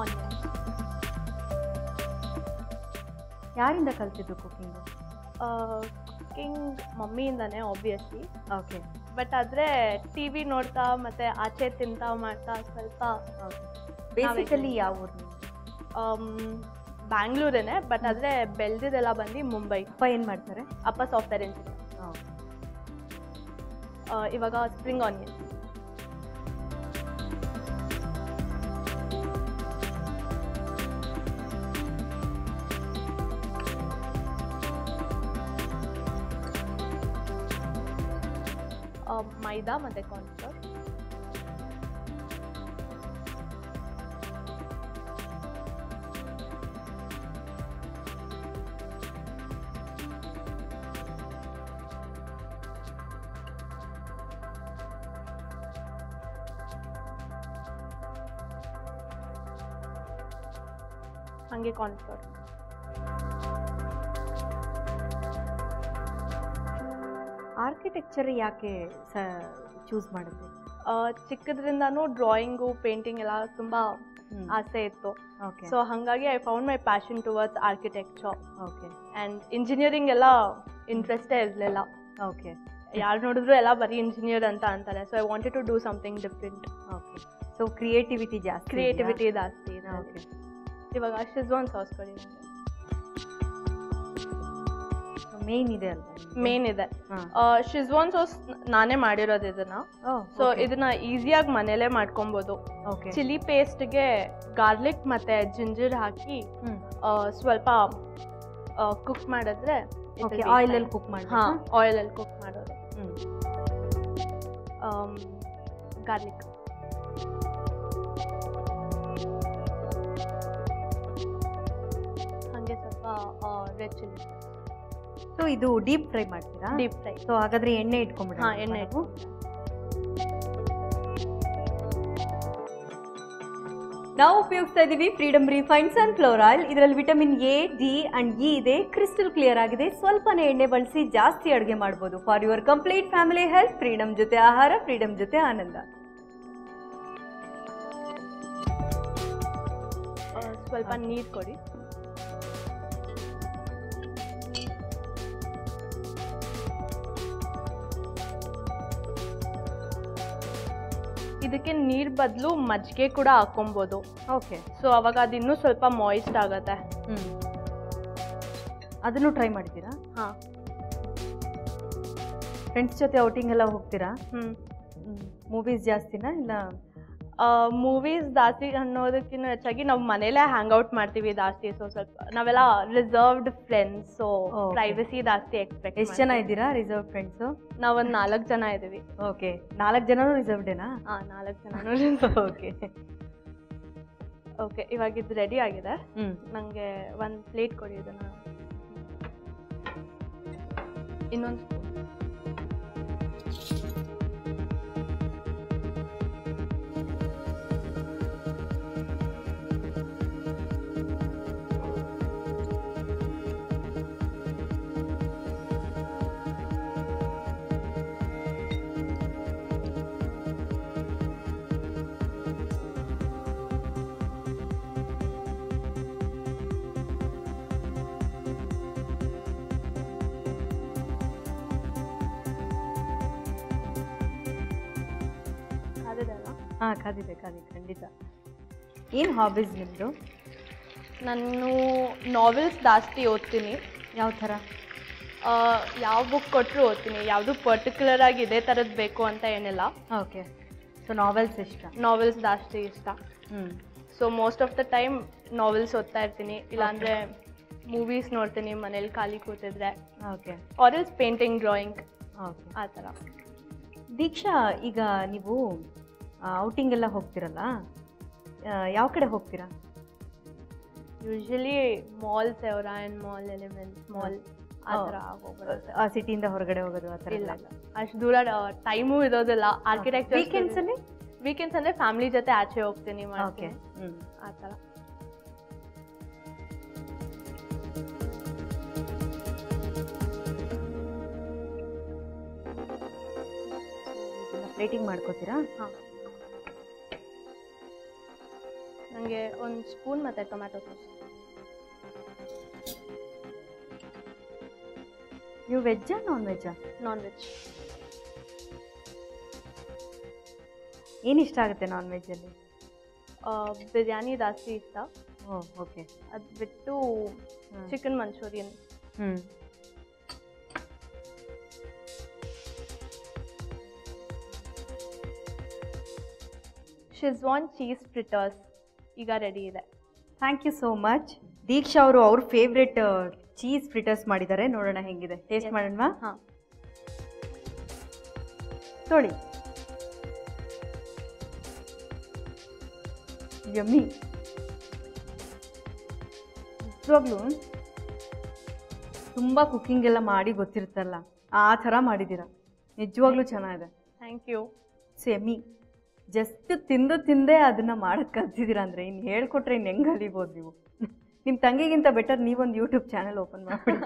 ಆನಿಯನ್. ಯಾರಿಂದ ಕಲ್ತಿದ್ದು ಕುಕಿಂಗು? ಕುಕಿಂಗ್ ಮಮ್ಮಿಯಿಂದಾನೆ ಆಬ್ವಿಯಸ್ಲಿ. ಓಕೆ, ಬಟ್ ಆದರೆ ಟಿ ವಿ ನೋಡ್ತಾ ಮತ್ತು ಆಚೆ ತಿಂತಾ ಮಾಡ್ತಾ ಸ್ವಲ್ಪ. ಬೇಸಿಕಲಿ ಯಾವ ಊರು? ಬ್ಯಾಂಗ್ಳೂರೇನೆ, ಬಟ್ ಆದರೆ ಬೆಳೆದಿದ್ದೆಲ್ಲ ಬಂದು ಮುಂಬೈ. ಅಪ್ಪ ಏನು ಮಾಡ್ತಾರೆ? ಅಪ್ಪ ಸಾಫ್ಟ್ವೇರ್ ಇಂಜಿನಿಯರ್. ಇವಾಗ ಸ್ಪ್ರಿಂಗ್ ಆನಿಯನ್, ಮೈದಾ ಮತ್ತು ಕಾರ್ನ್ಫ್ಲೋರ್, ಹಾಗೆ ಕಾರ್ನ್ಫ್ಲೋರ್. ಆರ್ಕಿಟೆಕ್ಚರ್ ಯಾಕೆ ಚೂಸ್ ಮಾಡಿದ್ರಿ? ಚಿಕ್ಕದ್ರಿಂದಾನು ಡ್ರಾಯಿಂಗು ಪೇಂಟಿಂಗ್ ಎಲ್ಲ ತುಂಬ ಆಸೆ ಇತ್ತು. ಓಕೆ ಸೊ ಹಾಗಾಗಿ I found my passion towards architecture. Okay and engineering ಎಲ್ಲ ಇಂಟ್ರೆಸ್ಟೇ ಇರಲಿಲ್ಲ. ಓಕೆ ಯಾರು ನೋಡಿದ್ರು ಎಲ್ಲ ಬರೀ ಇಂಜಿನಿಯರ್ ಅಂತ ಅಂತಾರೆ. So I wanted to do something different. Okay so creativity ಜಾಸ್ತಿ. ಕ್ರಿಯೇಟಿವಿಟಿ ಜಾಸ್ತಿ ಇದೆ. ಓಕೆ ಇವಾಗ ಶೆಜ್ವಾನ್ ಸಾಸ್ ಕೊಡಿ. ಮೇನ್ ಇದೆ ಅಲ್ವಾ? ಮೇನ್ ಇದೆ. ಶೆಜ್ವಾನ್ ಸಾಸ್ ನಾನೇ ಮಾಡಿರೋದು ಇದನ್ನ. ಸೊ ಇದನ್ನ ಈಸಿಯಾಗಿ ಮನೇಲೆ ಮಾಡ್ಕೊಬೋದು. ಓಕೆ ಚಿಲ್ಲಿ ಪೇಸ್ಟ್ಗೆ ಗಾರ್ಲಿಕ್ ಮತ್ತೆ ಜಿಂಜರ್ ಹಾಕಿ ಸ್ವಲ್ಪ ಕುಕ್ ಮಾಡಿದ್ರೆ ಆಯಿಲಲ್ಲಿ ಕುಕ್ ಮಾಡಿ. ಹಾಂ, ಆಯಿಲಲ್ಲಿ ಕುಕ್ ಮಾಡೋದು. ಗಾರ್ಲಿಕ್, ಹಾಗೆ ಸ್ವಲ್ಪ ರೆಡ್ ಚಿಲ್ಲಿ. ಸೊ ಇದು ಡೀಪ್ ಫ್ರೈ ಮಾಡ್ತೀರಾ? Deep fry. ಸೊ ಹಾಗಾದ್ರೆ ಎಣ್ಣೆ ಇಟ್ಕೊಂಡ್ಬಿಡ. ಹಾಂ, ಎಣ್ಣೆ ಇಟ್ಟು. ನಾವು ಉಪಯೋಗಿಸ್ತಾ ಇದ್ದೀವಿ ಫ್ರೀಡಮ್ ರಿಫೈನ್ಡ್ ಸನ್ಫ್ಲವರ್ ಆಯಿಲ್. ಇದರಲ್ಲಿ vitamin A, D and E ಇದೆ. ಕ್ರಿಸ್ಟಲ್ ಕ್ಲಿಯರ್ ಆಗಿದೆ. ಸ್ವಲ್ಪನೇ ಎಣ್ಣೆ ಬಳಸಿ ಜಾಸ್ತಿ ಅಡುಗೆ ಮಾಡ್ಬೋದು. For your complete family health, Freedom ಜೊತೆ ಆಹಾರ, ಫ್ರೀಡಮ್ ಜೊತೆ ಆನಂದ. ಸ್ವಲ್ಪ ನೀರು ಕೊಡಿ. ಇದಕ್ಕೆ ನೀರು ಬದಲು ಮಜ್ಜಿಗೆ ಕೂಡ ಹಾಕೊಬೋದು. ಓಕೆ. ಸೊ ಅವಾಗ ಅದು ಇನ್ನೂ ಸ್ವಲ್ಪ ಮಾಯಿಸ್ಟ್ ಆಗುತ್ತೆ. ಅದನ್ನು ಟ್ರೈ ಮಾಡ್ತೀರಾ? ಹಾಂ. ಫ್ರೆಂಡ್ಸ್ ಜೊತೆ ಔಟಿಂಗ್ ಎಲ್ಲ ಹೋಗ್ತೀರಾ? ಮೂವೀಸ್ ಜಾಸ್ತಿನಾ ಇಲ್ಲ? ಮೂವೀಸ್ ಜಾಸ್ತಿ ಅನ್ನೋದಕ್ಕಿಂತ ಹೆಚ್ಚಾಗಿ ನಾವು ಮನೇಲೇ ಹ್ಯಾಂಗ್ ಔಟ್ ಮಾಡ್ತೀವಿ ಜಾಸ್ತಿ. ಸೊ ಸ್ವಲ್ಪ ನಾವೆಲ್ಲ ರಿಸರ್ವ್ಡ್ ಫ್ರೆಂಡ್ಸ್. ಸೊ ಪ್ರೈವಸಿ ಜಾಸ್ತಿ ಎಕ್ಸ್ಪೆಕ್ಟ್. ಎಷ್ಟು ಜನ ಇದ್ದೀರಾ ರಿಸರ್ವ್ ಫ್ರೆಂಡ್ಸು? ನಾವೊಂದು 4 ಜನ ಇದ್ದೀವಿ. ಓಕೆ, 4 ಜನನೂ ರಿಸರ್ವ್ಡೇನಾ? ಹಾಂ, 4 ಜನನೂ. ಓಕೆ ಓಕೆ, ಇವಾಗ ಇದು ರೆಡಿ ಆಗಿದೆ. ನನಗೆ ಒಂದು ಪ್ಲೇಟ್ ಕೊಡಿ. ಇದನ್ನು ಇನ್ನೊಂದು ಸ್ಪೂನ್. ಹಾಂ, ಕಾದಿದೆ ಖಂಡಿತ. ಏನು ಹಾಬೀಸ್ ನಿಮ್ಮದು? ನಾನು ನಾವೆಲ್ಸ್ ಜಾಸ್ತಿ ಓದ್ತೀನಿ. ಯಾವ ಥರ? ಯಾವ ಬುಕ್ ಕೊಟ್ಟರು ಓದ್ತೀನಿ. ಯಾವುದು ಪರ್ಟಿಕ್ಯುಲರ್ ಆಗಿ ಇದೇ ಥರದ್ದು ಬೇಕು ಅಂತ ಏನಿಲ್ಲ. ಓಕೆ. ಸೊ ನಾವೆಲ್ಸ್ ಇಷ್ಟ? ನಾವೆಲ್ಸ್ ಜಾಸ್ತಿ ಇಷ್ಟ. So most of the time novels ಓದ್ತಾ ಇರ್ತೀನಿ. ಇಲ್ಲಾಂದರೆ ಮೂವೀಸ್ ನೋಡ್ತೀನಿ ಮನೇಲಿ ಖಾಲಿ ಕೂತಿದ್ರೆ. Okay. Or else painting, drawing, okay, ಆ ಥರ. ದೀಕ್ಷಾ, ಈಗ ನೀವು ಔಟಿಂಗ್ ಎಲ್ಲ ಹೋಗ್ತಿರಲ್ಲ, ಯಾವ ಕಡೆ ಹೋಗ್ತೀರಾ? Usually malls, Orion mall, Elements mall, ಆ ಥರ ಹೋಗೋದು. ಆ ಸಿಟಿಯಿಂದ ಹೊರಗಡೆ ಹೋಗೋದು ಆ ಥರ? ಇಲ್ಲ, ಅಷ್ಟು ದೂರ ಟೈಮೂ ಇರೋದಿಲ್ಲ. ಆರ್ಕಿಟೆಕ್ಚರ್ ವೀಕೆಂಡ್ಸಲ್ಲಿ? ವೀಕೆಂಡ್ಸ್ ಅಂದರೆ ಫ್ಯಾಮಿಲಿ ಜೊತೆ ಆಚೆ ಹೋಗ್ತೀನಿ, ಓಕೆ, ಆ ಥರ. ಪ್ಲೇಟಿಂಗ್ ಮಾಡ್ಕೋತೀರಾ? ಹಾಂ. ನನಗೆ ಒಂದು ಸ್ಪೂನ್ ಮತ್ತು ಟೊಮ್ಯಾಟೊ ಸಾಸ್. ನೀವು ವೆಜ್ಜಾ ನಾನ್ ವೆಜ್ಜಾ? Non veg. ಏನು ಇಷ್ಟ ಆಗುತ್ತೆ ನಾನ್ ವೆಜ್ಜಲ್ಲಿ? ಬಿರಿಯಾನಿ ಜಾಸ್ತಿ ಇಷ್ಟ. ಓಕೆ. ಅದು ಬಿಟ್ಟು chicken Manchurian. Schezwan cheese fritters ಈಗ ರೆಡಿ ಇದೆ. Thank you so much. Deeksha ಅವರು ಅವ್ರ ಫೇವ್ರೆಟ್ ಚೀಸ್ ಫ್ರಿಟರ್ಸ್ ಮಾಡಿದ್ದಾರೆ. ನೋಡೋಣ ಹೆಂಗಿದೆ. ಟೇಸ್ಟ್ ಮಾಡೋಣವಾ? ಹಾಂ, ನೋಡಿ. ಯಮ್ಮಿ. ನಿಜವಾಗ್ಲೂ ತುಂಬ ಕುಕ್ಕಿಂಗ್ ಎಲ್ಲ ಮಾಡಿ ಗೊತ್ತಿರುತ್ತಲ್ಲ, ಆ ಥರ ಮಾಡಿದ್ದೀರಾ. ನಿಜವಾಗ್ಲೂ ಚೆನ್ನಾಗಿದೆ. Thank you. ಸೆಮಿ ಜಸ್ಟ್ ತಿಂದೇ ಅದನ್ನು ಮಾಡೋಕ್ಕೆ ಕಲ್ತಿದ್ದೀರಾ ಅಂದರೆ ಇನ್ನು ಹೇಳ್ಕೊಟ್ರೆ ಇನ್ನು ಹೆಂಗೆ ಕಲಿಬೋದು ನೀವು? ನಿಮ್ಮ ತಂಗಿಗಿಂತ ಬೆಟರ್ ನೀವೊಂದು ಯೂಟ್ಯೂಬ್ ಚಾನಲ್ ಓಪನ್ ಮಾಡ್ಬಿಡಿ.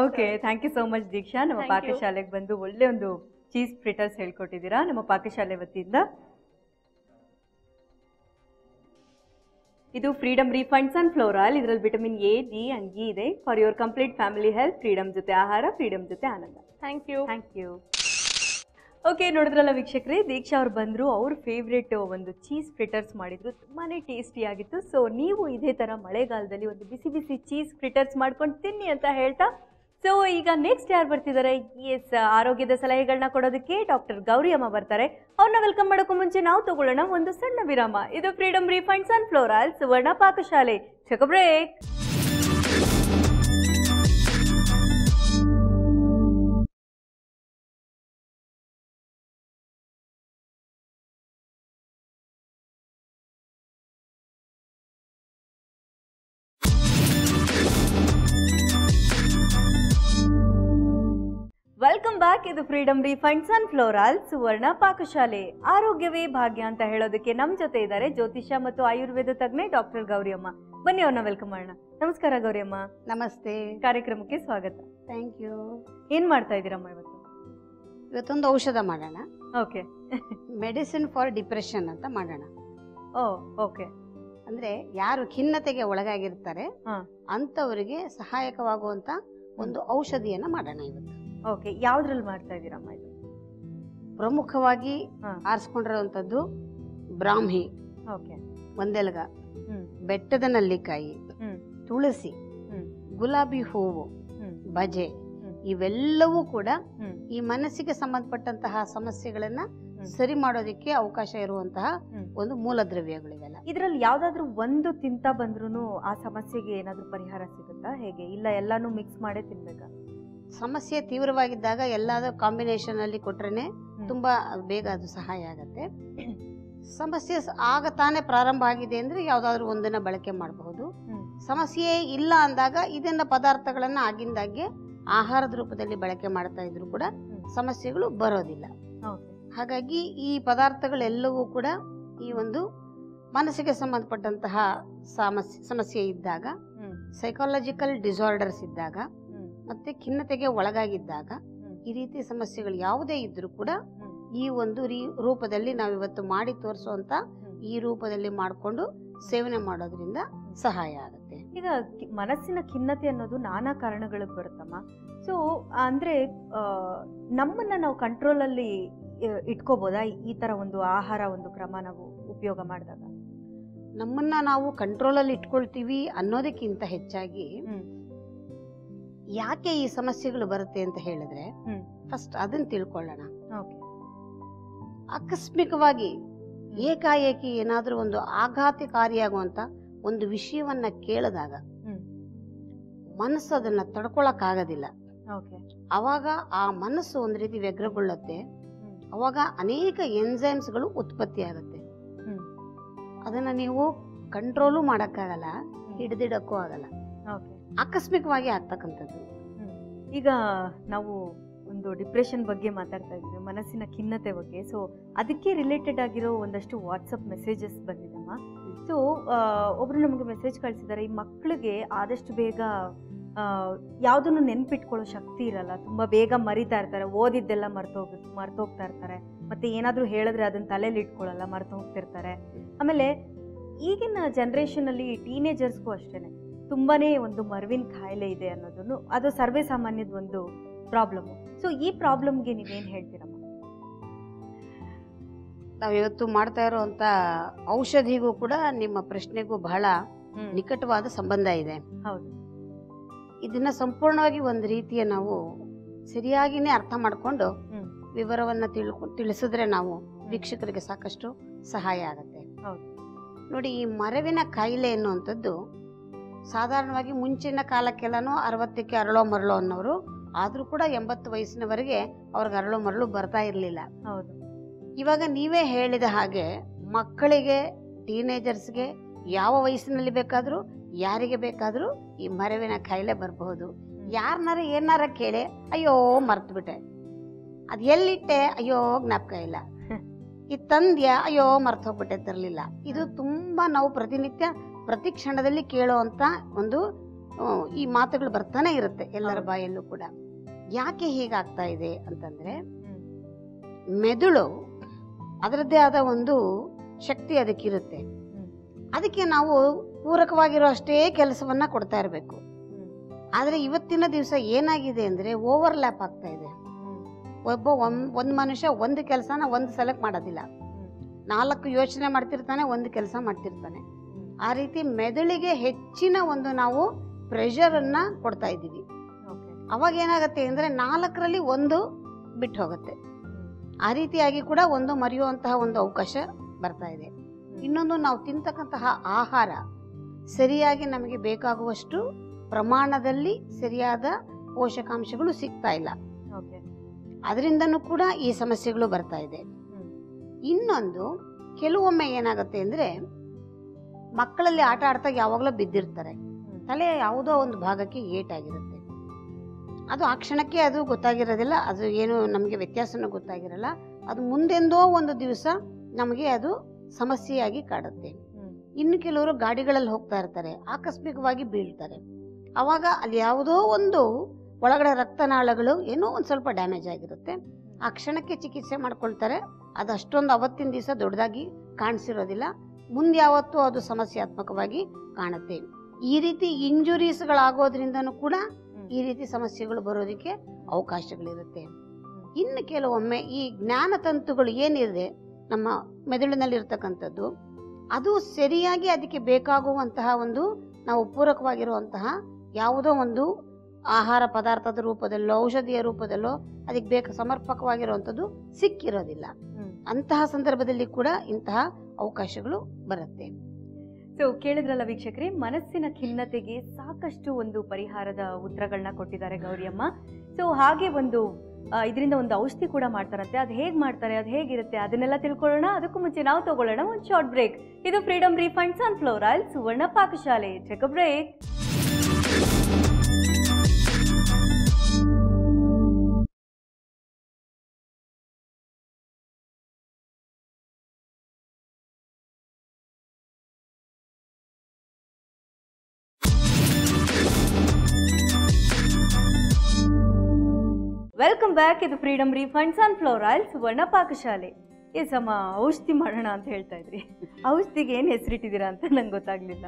Okay, thank you so much Deeksha. ನಮ್ಮ Thank you. ಪಾಕಶಾಲೆಗೆ ಬಂದು ಒಳ್ಳೆ ಒಂದು ಚೀಸ್ ಫ್ರಿಟರ್ಸ್ ಹೇಳ್ಕೊಟ್ಟಿದ್ದೀರಾ ನಮ್ಮ ಪಾಕಶಾಲೆ ವತಿಯಿಂದ. ಇದು ಫ್ರೀಡಮ್ ರಿಫೈನ್ಡ್ ಸನ್ಫ್ಲವರ್ ಆಯಿಲ್. ಇದರಲ್ಲಿ vitamin A, D and E ಇದೆ. For your complete family health, Freedom ಜೊತೆ ಆಹಾರ, ಫ್ರೀಡಮ್ ಜೊತೆ ಆನಂದ. Thank you. Thank you. Okay, ನೋಡಿದ್ರಲ್ಲ ವೀಕ್ಷಕರೇ, ದೀಕ್ಷಾ ಅವ್ರು ಬಂದರು. ಅವ್ರ ಫೇವ್ರೆಟ್ ಒಂದು ಚೀಸ್ ಫ್ರಿಟರ್ಸ್ ಮಾಡಿದ್ರು, ತುಂಬಾ ಟೇಸ್ಟಿಯಾಗಿತ್ತು. ಸೊ ನೀವು ಇದೇ ಥರ ಮಳೆಗಾಲದಲ್ಲಿ ಒಂದು ಬಿಸಿ ಬಿಸಿ ಚೀಸ್ ಫ್ರಿಟರ್ಸ್ ಮಾಡ್ಕೊಂಡು ತಿನ್ನಿ ಅಂತ ಹೇಳ್ತಾ, ಸೊ ಈಗ ನೆಕ್ಸ್ಟ್ ಯಾರು ಬರ್ತಿದ್ದಾರೆ? ಎಸ್, ಆರೋಗ್ಯದ ಸಲಹೆಗಳನ್ನ ಕೊಡೋದಕ್ಕೆ ಡಾಕ್ಟರ್ ಗೌರಿ ಅಮ್ಮ ಬರ್ತಾರೆ. ಅವ್ರನ್ನ ವೆಲ್ಕಮ್ ಮಾಡೋಕ್ಕೂ ಮುಂಚೆ ನಾವು ತಗೊಳ್ಳೋಣ ಒಂದು ಸಣ್ಣ ವಿರಾಮ. ಇದು Freedom refined sunflower oil Suvarna Pakashale. Check break. Welcome back. ಇದು Freedom refined sunflower oil Suvarna Pakashale. ಆರೋಗ್ಯವೇ ಭಾಗ್ಯ ಅಂತ ಹೇಳೋದಕ್ಕೆ ನಮ್ಮ ಜೊತೆ ಇದ್ದಾರೆ ಜ್ಯೋತಿಷ್ಯ ಮತ್ತು ಆಯುರ್ವೇದ ತಜ್ಞೆ ಡಾಕ್ಟರ್ ಗೌರಿ ಅಮ್ಮ. ಬನ್ನಿ ಅವ್ರನ್ನ ವೆಲ್ಕಮ್ ಮಾಡೋಣ. ನಮಸ್ಕಾರ ಗೌರಿ ಅಮ್ಮ. ನಮಸ್ತೆ. ಕಾರ್ಯಕ್ರಮಕ್ಕೆ ಸ್ವಾಗತ. Thank you. ಏನ್ ಮಾಡ್ತಾ ಇದ್ದೀರಮ್ಮ ಇವತ್ತು? ಇವತ್ತೊಂದು ಔಷಧ ಮಾಡೋಣ. ಓಕೆ. ಮೆಡಿಸಿನ್ ಫಾರ್ ಡಿಪ್ರೆಷನ್ ಅಂತ ಮಾಡೋಣ. ಓ, ಓಕೆ. ಅಂದ್ರೆ ಯಾರು ಖಿನ್ನತೆಗೆ ಒಳಗಾಗಿರ್ತಾರೆ ಹಾ. ಅಂತವರಿಗೆ ಸಹಾಯಕವಾಗುವಂತ ಒಂದು ಔಷಧಿಯನ್ನ ಮಾಡೋಣ ಇವತ್ತು. ಓಕೆ, ಯಾವ್ದ್ರಲ್ಲಿ ಮಾಡ್ತಾ ಇದ್ದೀರಮ್ಮ ಇದು? ಪ್ರಮುಖವಾಗಿ ಹಾ. ಆರಿಸ್ಕೊಂಡಿರುವಂತದ್ದು ಬ್ರಾಹ್ಮಿ, ಓಕೆ. ಒಂದೆಲಗ, ಹ್ಮ್ ಬೆಟ್ಟದ ನಲ್ಲಿಕಾಯಿ, ಹ್ಮ್ ತುಳಸಿ, ಹ್ಮ್ ಗುಲಾಬಿ ಹೂವು, ಹ್ಮ್ ಬಜೆ, ಹ್ಮ್. ಇವೆಲ್ಲವೂ ಕೂಡ ಹ್ಮ್ ಈ ಮನಸ್ಸಿಗೆ ಸಂಬಂಧಪಟ್ಟಂತಹ ಸಮಸ್ಯೆಗಳನ್ನ ಹ್ಮ್. ಸರಿ ಮಾಡೋದಕ್ಕೆ ಅವಕಾಶ ಇರುವಂತಹ ಹ್ಮ್. ಒಂದು ಮೂಲ ದ್ರವ್ಯಗಳಿವೆಲ್ಲ. ಇದ್ರಲ್ಲಿ ಯಾವ್ದಾದ್ರು ಒಂದು ತಿಂತಾ ಬಂದ್ರೂ ಆ ಸಮಸ್ಯೆಗೆ ಏನಾದ್ರೂ ಪರಿಹಾರ ಸಿಗುತ್ತಾ? ಹೇಗೆ? ಇಲ್ಲ ಎಲ್ಲಾನು ಮಿಕ್ಸ್ ಮಾಡೇ ತಿನ್ಬೇಕಾ? ಸಮಸ್ಯೆ ತೀವ್ರವಾಗಿದ್ದಾಗ ಎಲ್ಲಾದ್ರೂ ಕಾಂಬಿನೇಷನ್ ಅಲ್ಲಿ ಕೊಟ್ರೇನೆ ತುಂಬಾ ಬೇಗ ಅದು ಸಹಾಯ ಆಗತ್ತೆ. ಸಮಸ್ಯೆ ಆಗ ತಾನೇ ಪ್ರಾರಂಭ ಆಗಿದೆ ಅಂದ್ರೆ ಯಾವ್ದಾದ್ರು ಒಂದನ್ನ ಬಳಕೆ ಮಾಡಬಹುದು. ಹ್ಮ್. ಸಮಸ್ಯೆ ಇಲ್ಲ ಅಂದಾಗ ಇದನ್ನ ಪದಾರ್ಥಗಳನ್ನ ಆಗಿಂದಾಗೆ ಆಹಾರದ ರೂಪದಲ್ಲಿ ಬಳಕೆ ಮಾಡ್ತಾ ಇದ್ರು ಕೂಡ ಸಮಸ್ಯೆಗಳು ಬರೋದಿಲ್ಲ. ಓಕೆ. ಹಾಗಾಗಿ ಈ ಪದಾರ್ಥಗಳೆಲ್ಲವೂ ಕೂಡ ಈ ಒಂದು ಮನಸ್ಸಿಗೆ ಸಂಬಂಧಪಟ್ಟಂತಹ ಸಮಸ್ಯೆ ಇದ್ದಾಗ, ಹ್ಮ್. ಸೈಕಾಲಜಿಕಲ್ ಡಿಸಾರ್ಡರ್ಸ್ ಇದ್ದಾಗ, ಹ್ಮ್. ಮತ್ತೆ ಖಿನ್ನತೆಗೆ ಒಳಗಾಗಿದ್ದಾಗ, ಹ್ಮ್. ಈ ರೀತಿ ಸಮಸ್ಯೆಗಳು ಯಾವುದೇ ಇದ್ರೂ ಕೂಡ ಹ್ಮ್. ಈ ಒಂದು ರೂಪದಲ್ಲಿ ನಾವಿವತ್ತು ಮಾಡಿ ತೋರಿಸುವಂತ ಈ ರೂಪದಲ್ಲಿ ಮಾಡಿಕೊಂಡು ಸೇವನೆ ಮಾಡೋದ್ರಿಂದ ಸಹಾಯ ಆಗುತ್ತೆ. ಈಗ ಮನಸ್ಸಿನ ಖಿನ್ನತೆ ಅನ್ನೋದು ನಾನಾ ಕಾರಣಗಳಿಗೆ ಬರುತ್ತಮ್ಮ. ಸೊ ಅಂದ್ರೆ ನಮ್ಮನ್ನ ನಾವು ಕಂಟ್ರೋಲಲ್ಲಿ ಇಟ್ಕೋಬೋದಾ ಈ ತರ ಒಂದು ಆಹಾರ ಒಂದು ಕ್ರಮ ನಾವು ಉಪಯೋಗ ಮಾಡಿದಾಗ? ನಮ್ಮನ್ನ ನಾವು ಕಂಟ್ರೋಲಲ್ಲಿ ಇಟ್ಕೊಳ್ತೀವಿ ಅನ್ನೋದಕ್ಕಿಂತ ಹೆಚ್ಚಾಗಿ ಯಾಕೆ ಈ ಸಮಸ್ಯೆಗಳು ಬರುತ್ತೆ ಅಂತ ಹೇಳಿದ್ರೆ ಫಸ್ಟ್ ಅದನ್ನ ತಿಳ್ಕೊಳ್ಳೋಣ. ಓಕೆ. ಆಕಸ್ಮಿಕವಾಗಿ ಏಕಾಏಕಿ ಏನಾದ್ರೂ ಒಂದು ಆಘಾತಕಾರಿಯಾಗುವಂತ ಒಂದು ವಿಷಯವನ್ನ ಕೇಳಿದಾಗ ಮನಸ್ಸು ಅದನ್ನ ತಡ್ಕೊಳಕ್ ಆಗೋದಿಲ್ಲ. ಓಕೆ. ಅವಾಗ ಆ ಮನಸ್ಸು ಒಂದ್ ರೀತಿ ವ್ಯಗ್ರಗೊಳ್ಳುತ್ತೆ. ಅವಾಗ ಅನೇಕ ಎನ್ಸೈಮ್ಸ್ಗಳು ಉತ್ಪತ್ತಿ ಆಗುತ್ತೆ. ಅದನ್ನ ನೀವು ಕಂಟ್ರೋಲು ಮಾಡಕ್ಕಾಗಲ್ಲ, ಹಿಡಿದಿಡಕ್ಕೂ ಆಗಲ್ಲ. ಓಕೆ. ಆಕಸ್ಮಿಕವಾಗಿ ಆಗ್ತಕ್ಕಂಥದ್ದು. ಈಗ ನಾವು ಒಂದು ಡಿಪ್ರೆಷನ್ ಬಗ್ಗೆ ಮಾತಾಡ್ತಾ ಇದ್ದೀವಿ, ಮನಸ್ಸಿನ ಖಿನ್ನತೆ ಬಗ್ಗೆ. ಸೊ ಅದಕ್ಕೆ ರಿಲೇಟೆಡ್ ಆಗಿರೋ ಒಂದಷ್ಟು ವಾಟ್ಸಪ್ ಮೆಸೇಜಸ್ ಬಂದಿದೆಮ್ಮ. ಸೊ ಒಬ್ರು ನಮಗೆ ಮೆಸೇಜ್ ಕಳಿಸಿದ್ದಾರೆ, ಈ ಮಕ್ಕಳಿಗೆ ಆದಷ್ಟು ಬೇಗ ಯಾವುದನ್ನು ನೆನ್ಪಿಟ್ಕೊಳ್ಳೋ ಶಕ್ತಿ ಇರಲ್ಲ, ತುಂಬ ಬೇಗ ಮರಿತಾ ಇರ್ತಾರೆ, ಓದಿದ್ದೆಲ್ಲ ಮರ್ತೋಗ್ತಾ ಇರ್ತಾರೆ, ಮತ್ತು ಏನಾದರೂ ಹೇಳಿದ್ರೆ ಅದನ್ನು ತಲೆಯಲ್ಲಿ ಇಟ್ಕೊಳ್ಳಲ್ಲ, ಮರ್ತು ಹೋಗ್ತಿರ್ತಾರೆ. ಆಮೇಲೆ ಈಗಿನ ಜನ್ರೇಷನಲ್ಲಿ ಟೀನೇಜರ್ಸ್ಗೂ ಅಷ್ಟೇ ತುಂಬಾ ಒಂದು ಮರುವಿನ ಕಾಯಿಲೆ ಇದೆ ಅನ್ನೋದನ್ನು, ಅದು ಸರ್ವೇ ಸಾಮಾನ್ಯದ ಒಂದು ಪ್ರಾಬ್ಲಮ್ಮು. ಸೊ ಈ ಪ್ರಾಬ್ಲಮ್ಗೆ ನೀವೇನು ಹೇಳ್ತೀರಮ್ಮ? ನಾವಿವತ್ತು ಮಾಡ್ತಾ ಇರುವಂತ ಔಷಧಿಗೂ ಕೂಡ ನಿಮ್ಮ ಪ್ರಶ್ನೆಗೂ ಬಹಳ ನಿಕಟವಾದ ಸಂಬಂಧ ಇದೆ. ಹೌದು. ಇದನ್ನ ಸಂಪೂರ್ಣವಾಗಿ ಒಂದು ರೀತಿಯ ನಾವು ಸರಿಯಾಗಿನೇ ಅರ್ಥ ಮಾಡ್ಕೊಂಡು ವಿವರವನ್ನ ತಿಳಿಸಿದ್ರೆ ನಾವು ವೀಕ್ಷಕರಿಗೆ ಸಾಕಷ್ಟು ಸಹಾಯ ಆಗತ್ತೆ. ನೋಡಿ, ಈ ಮರವಿನ ಕಾಯಿಲೆ ಎನ್ನುವಂಥದ್ದು ಸಾಧಾರಣವಾಗಿ ಮುಂಚಿನ ಕಾಲಕ್ಕೆಲ್ಲನೂ 60ಕ್ಕೆ ಅರಳೋ ಮರಳೋ ಅನ್ನೋರು, ಆದ್ರೂ ಕೂಡ 80 ವಯಸ್ಸಿನವರೆಗೆ ಅವ್ರಿಗೆ ಅರಳೋ ಮರಳು ಬರ್ತಾ ಇರ್ಲಿಲ್ಲ. ಹೌದು. ಇವಾಗ ನೀವೇ ಹೇಳಿದ ಹಾಗೆ ಮಕ್ಕಳಿಗೆ, ಟೀನೇಜರ್ಸ್ಗೆ ಯಾವ ವಯಸ್ಸಿನಲ್ಲಿ ಬೇಕಾದ್ರೂ ಯಾರಿಗೆ ಬೇಕಾದ್ರೂ ಈ ಮರವಿನ ಕಾಯಿಲೆ ಬರಬಹುದು. ಯಾರನ್ನಾರ ಏನಾರ ಕೇಳಿ, ಅಯ್ಯೋ ಮರ್ತು ಬಿಟ್ಟೆ, ಅದ್ ಎಲ್ಲಿಟ್ಟೆ, ಅಯ್ಯೋ ಜ್ಞಾಪಕ ಇಲ್ಲ, ಈ ತಂದ್ಯಾ, ಅಯ್ಯೋ ಮರ್ತು ಹೋಗ್ಬಿಟ್ಟೆ ತರ್ಲಿಲ್ಲ. ಇದು ತುಂಬಾ ನಾವು ಪ್ರತಿನಿತ್ಯ ಪ್ರತಿ ಕ್ಷಣದಲ್ಲಿ ಕೇಳುವಂಥ ಒಂದು ಈ ಮಾತುಗಳು ಬರ್ತಾನೆ ಇರುತ್ತೆ ಎಲ್ಲರ ಬಾಯಲ್ಲೂ ಕೂಡ. ಯಾಕೆ ಹೀಗಾಗ್ತಾ ಇದೆ ಅಂತಂದ್ರೆ, ಮೆದುಳು ಅದರದ್ದೇ ಆದ ಒಂದು ಶಕ್ತಿ ಅದಕ್ಕಿರುತ್ತೆ. ಅದಕ್ಕೆ ನಾವು ಪೂರಕವಾಗಿರೋ ಅಷ್ಟೇ ಕೆಲಸವನ್ನ ಕೊಡ್ತಾ ಇರಬೇಕು. ಆದರೆ ಇವತ್ತಿನ ದಿವಸ ಏನಾಗಿದೆ ಅಂದ್ರೆ ಓವರ್ಲ್ಯಾಪ್ ಆಗ್ತಾ ಇದೆ. ಒಂದು ಮನುಷ್ಯ ಒಂದು ಕೆಲಸನ ಒಂದು ಸಲಕ್ಕೆ ಮಾಡೋದಿಲ್ಲ, 4 ಯೋಚನೆ ಮಾಡ್ತಿರ್ತಾನೆ, ಒಂದು ಕೆಲಸ ಮಾಡ್ತಿರ್ತಾನೆ. ಆ ರೀತಿ ಮೆದುಳಿಗೆ ಹೆಚ್ಚಿನ ಒಂದು ನಾವು ಪ್ರೆಷರನ್ನು ಕೊಡ್ತಾ ಇದ್ದೀವಿ. ಅವಾಗ ಏನಾಗುತ್ತೆ ಅಂದರೆ 4ರಲ್ಲಿ 1 ಬಿಟ್ಟು ಹೋಗುತ್ತೆ. ಆ ರೀತಿಯಾಗಿ ಕೂಡ ಒಂದು ಮರೆಯುವಂತಹ ಒಂದು ಅವಕಾಶ ಬರ್ತಾ ಇದೆ. ಇನ್ನೊಂದು, ನಾವು ತಿಂತಕ್ಕಂತಹ ಆಹಾರ ಸರಿಯಾಗಿ ನಮಗೆ ಬೇಕಾಗುವಷ್ಟು ಪ್ರಮಾಣದಲ್ಲಿ ಸರಿಯಾದ ಪೋಷಕಾಂಶಗಳು ಸಿಗ್ತಾ ಇಲ್ಲ. ಅದರಿಂದನೂ ಕೂಡ ಈ ಸಮಸ್ಯೆಗಳು ಬರ್ತಾ ಇದೆ. ಇನ್ನೊಂದು, ಕೆಲವೊಮ್ಮೆ ಏನಾಗುತ್ತೆ ಅಂದರೆ ಮಕ್ಕಳಲ್ಲಿ ಆಟ ಆಡ್ತಾ ಯಾವಾಗಲೂ ಬಿದ್ದಿರ್ತಾರೆ, ತಲೆ ಯಾವುದೋ ಒಂದು ಭಾಗಕ್ಕೆ ಏಟಾಗಿರುತ್ತೆ. ಅದು ಆ ಕ್ಷಣಕ್ಕೆ ಅದು ಗೊತ್ತಾಗಿರೋದಿಲ್ಲ, ಅದು ಏನು ನಮಗೆ ವ್ಯತ್ಯಾಸನೂ ಗೊತ್ತಾಗಿರಲ್ಲ. ಅದು ಮುಂದೆಂದೋ ಒಂದು ದಿವಸ ನಮಗೆ ಅದು ಸಮಸ್ಯೆಯಾಗಿ ಕಾಡುತ್ತೆ. ಇನ್ನು ಕೆಲವರು ಗಾಡಿಗಳಲ್ಲಿ ಹೋಗ್ತಾ ಇರ್ತಾರೆ, ಆಕಸ್ಮಿಕವಾಗಿ ಬೀಳ್ತಾರೆ. ಆವಾಗ ಅಲ್ಲಿ ಯಾವುದೋ ಒಂದು ಒಳಗಡೆ ರಕ್ತನಾಳಗಳು ಏನೋ ಒಂದು ಸ್ವಲ್ಪ ಡ್ಯಾಮೇಜ್ ಆಗಿರುತ್ತೆ. ಆ ಕ್ಷಣಕ್ಕೆ ಚಿಕಿತ್ಸೆ ಮಾಡ್ಕೊಳ್ತಾರೆ. ಅದು ಅಷ್ಟೊಂದು ಅವತ್ತಿನ ದಿವಸ ದೊಡ್ಡದಾಗಿ ಕಾಣಿಸಿರೋದಿಲ್ಲ, ಮುಂದೆ ಯಾವತ್ತೂ ಅದು ಸಮಸ್ಯಾತ್ಮಕವಾಗಿ ಕಾಣುತ್ತೆ. ಈ ರೀತಿ ಇಂಜುರೀಸ್ಗಳಾಗೋದ್ರಿಂದನೂ ಕೂಡ ಈ ರೀತಿ ಸಮಸ್ಯೆಗಳು ಬರೋದಕ್ಕೆ ಅವಕಾಶಗಳಿರುತ್ತೆ. ಇನ್ನು ಕೆಲವೊಮ್ಮೆ ಈ ಜ್ಞಾನತಂತುಗಳು ಏನಿದೆ ನಮ್ಮ ಮೆದುಳಿನಲ್ಲಿರ್ತಕ್ಕಂಥದ್ದು, ಅದು ಸರಿಯಾಗಿ ಅದಕ್ಕೆ ಬೇಕಾಗುವಂತಹ ಒಂದು ನಾವು ಪೂರಕವಾಗಿರುವಂತಹ ಯಾವುದೋ ಒಂದು ಆಹಾರ ಪದಾರ್ಥದ ರೂಪದಲ್ಲೋ ಔಷಧಿಯ ರೂಪದಲ್ಲೋ ಅದಕ್ಕೆ ಸಮರ್ಪಕವಾಗಿರುವಂಥದ್ದು ಸಿಕ್ಕಿರೋದಿಲ್ಲ. ಅಂತಹ ಸಂದರ್ಭದಲ್ಲಿ ಕೂಡ ಇಂತಹ ಅವಕಾಶಗಳು ಬರುತ್ತೆ. ಸೊ ಕೇಳಿದ್ರಲ್ಲ ವೀಕ್ಷಕರೇ, ಮನಸ್ಸಿನ ಖಿನ್ನತೆಗೆ ಸಾಕಷ್ಟು ಒಂದು ಪರಿಹಾರದ ಉತ್ತರಗಳನ್ನ ಕೊಟ್ಟಿದ್ದಾರೆ ಗೌರಿಯಮ್ಮ. ಸೊ ಹಾಗೆ ಒಂದು ಇದರಿಂದ ಒಂದು ಔಷಧಿ ಕೂಡ ಮಾಡ್ತಾರಂತೆ. ಅದು ಹೇಗೆ ಮಾಡ್ತಾರೆ, ಅದು ಹೇಗಿರುತ್ತೆ, ಅದನ್ನೆಲ್ಲ ತಿಳ್ಕೊಳ್ಳೋಣ. ಅದಕ್ಕೂ ಮುಂಚೆ ನಾವು ತಗೊಳ್ಳೋಣ ಒಂದು ಶಾರ್ಟ್ ಬ್ರೇಕ್. ಇದು Freedom refined sunflower oil Suvarna Pakashale. Take a break. Welcome back. ಇದು Freedom refined sunflower oil Suvarna Pakashale. ಅಮ್ಮ, ಔಷಧಿ ಮಾಡೋಣ ಅಂತ ಹೇಳ್ತಾ ಇದ್ರಿ. ಔಷಧಿಗೆ ಏನು ಹೆಸರಿಟ್ಟಿದ್ದೀರಾ ಅಂತ ನಂಗೆ ಗೊತ್ತಾಗ್ಲಿಲ್ಲ.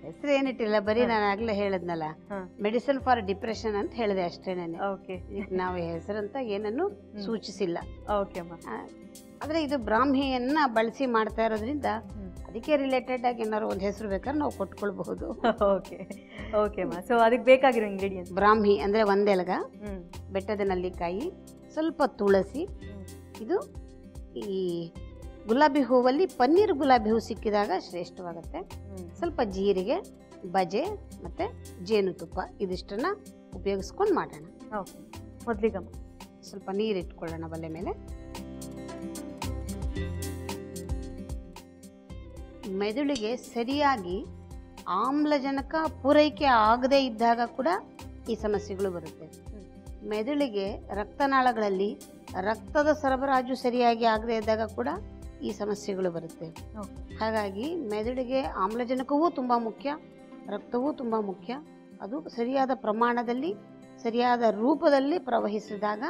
ಹೆಸರು ಏನಿಟ್ಟಿಲ್ಲ, ಬರೀ ನಾನು ಆಗ್ಲೇ ಹೇಳದ್ನಲ್ಲ, ಮೆಡಿಸಿನ್ ಫಾರ್ ಡಿಪ್ರೆಷನ್ ಅಂತ ಹೇಳಿದೆ ಅಷ್ಟೇನೆ. ಓಕೆ, ನಾವು ಹೆಸರಂತ ಏನನ್ನು ಸೂಚಿಸಿಲ್ಲ. ಓಕೆ ಅಮ್ಮ. ಆದ್ರೆ ಇದು ಬ್ರಾಹ್ಮಿಯನ್ನ ಬಳಸಿ ಮಾಡ್ತಾ ಇರೋದ್ರಿಂದ ಅದಕ್ಕೆ ರಿಲೇಟೆಡ್ ಆಗಿ ಏನಾದ್ರು ಒಂದು ಹೆಸರು ಬೇಕಾದ್ರೆ ನಾವು ಕೊಟ್ಕೊಳ್ಬಹುದು. ಓಕೆ ಓಕೆ ಅಮ್ಮ. ಸೊ ಅದಕ್ಕೆ ಬೇಕಾಗಿರೋ ಇಂಗ್ರೀಡಿಯೆಂಟ್ಸ್: ಬ್ರಾಹ್ಮಿ ಅಂದ್ರೆ ಒಂದೆಲಗ, ಬೆಟ್ಟದ ನಲ್ಲಿಕಾಯಿ, ಸ್ವಲ್ಪ ತುಳಸಿ. ಇದು ಈ ಗುಲಾಬಿ ಹೂವಲ್ಲಿ ಪನ್ನೀರ್ ಗುಲಾಬಿ ಹೂ ಸಿಕ್ಕಿದಾಗ ಶ್ರೇಷ್ಠವಾಗುತ್ತೆ. ಸ್ವಲ್ಪ ಜೀರಿಗೆ, ಬಜೆ ಮತ್ತೆ ಜೇನುತುಪ್ಪ, ಇದಿಷ್ಟನ್ನ ಉಪಯೋಗಿಸ್ಕೊಂಡು ಮಾಡೋಣ. ಓಕೆ, ಮೊದಲಿಗಮ್ಮ ಸ್ವಲ್ಪ ನೀರು ಇಟ್ಕೊಳ್ಳೋಣ ಬಲೆ ಮೇಲೆ. ಮೆದುಳಿಗೆ ಸರಿಯಾಗಿ ಆಮ್ಲಜನಕ ಪೂರೈಕೆ ಆಗದೇ ಇದ್ದಾಗ ಕೂಡ ಈ ಸಮಸ್ಯೆಗಳು ಬರುತ್ತೆ. ಮೆದುಳಿಗೆ ರಕ್ತನಾಳಗಳಲ್ಲಿ ರಕ್ತದ ಸರಬರಾಜು ಸರಿಯಾಗಿ ಆಗದೇ ಇದ್ದಾಗ ಕೂಡ ಈ ಸಮಸ್ಯೆಗಳು ಬರುತ್ತೆ. ಹಾಗಾಗಿ ಮೆದುಳಿಗೆ ಆಮ್ಲಜನಕವೂ ತುಂಬ ಮುಖ್ಯ, ರಕ್ತವೂ ತುಂಬ ಮುಖ್ಯ. ಅದು ಸರಿಯಾದ ಪ್ರಮಾಣದಲ್ಲಿ ಸರಿಯಾದ ರೂಪದಲ್ಲಿ ಪ್ರವಹಿಸಿದಾಗ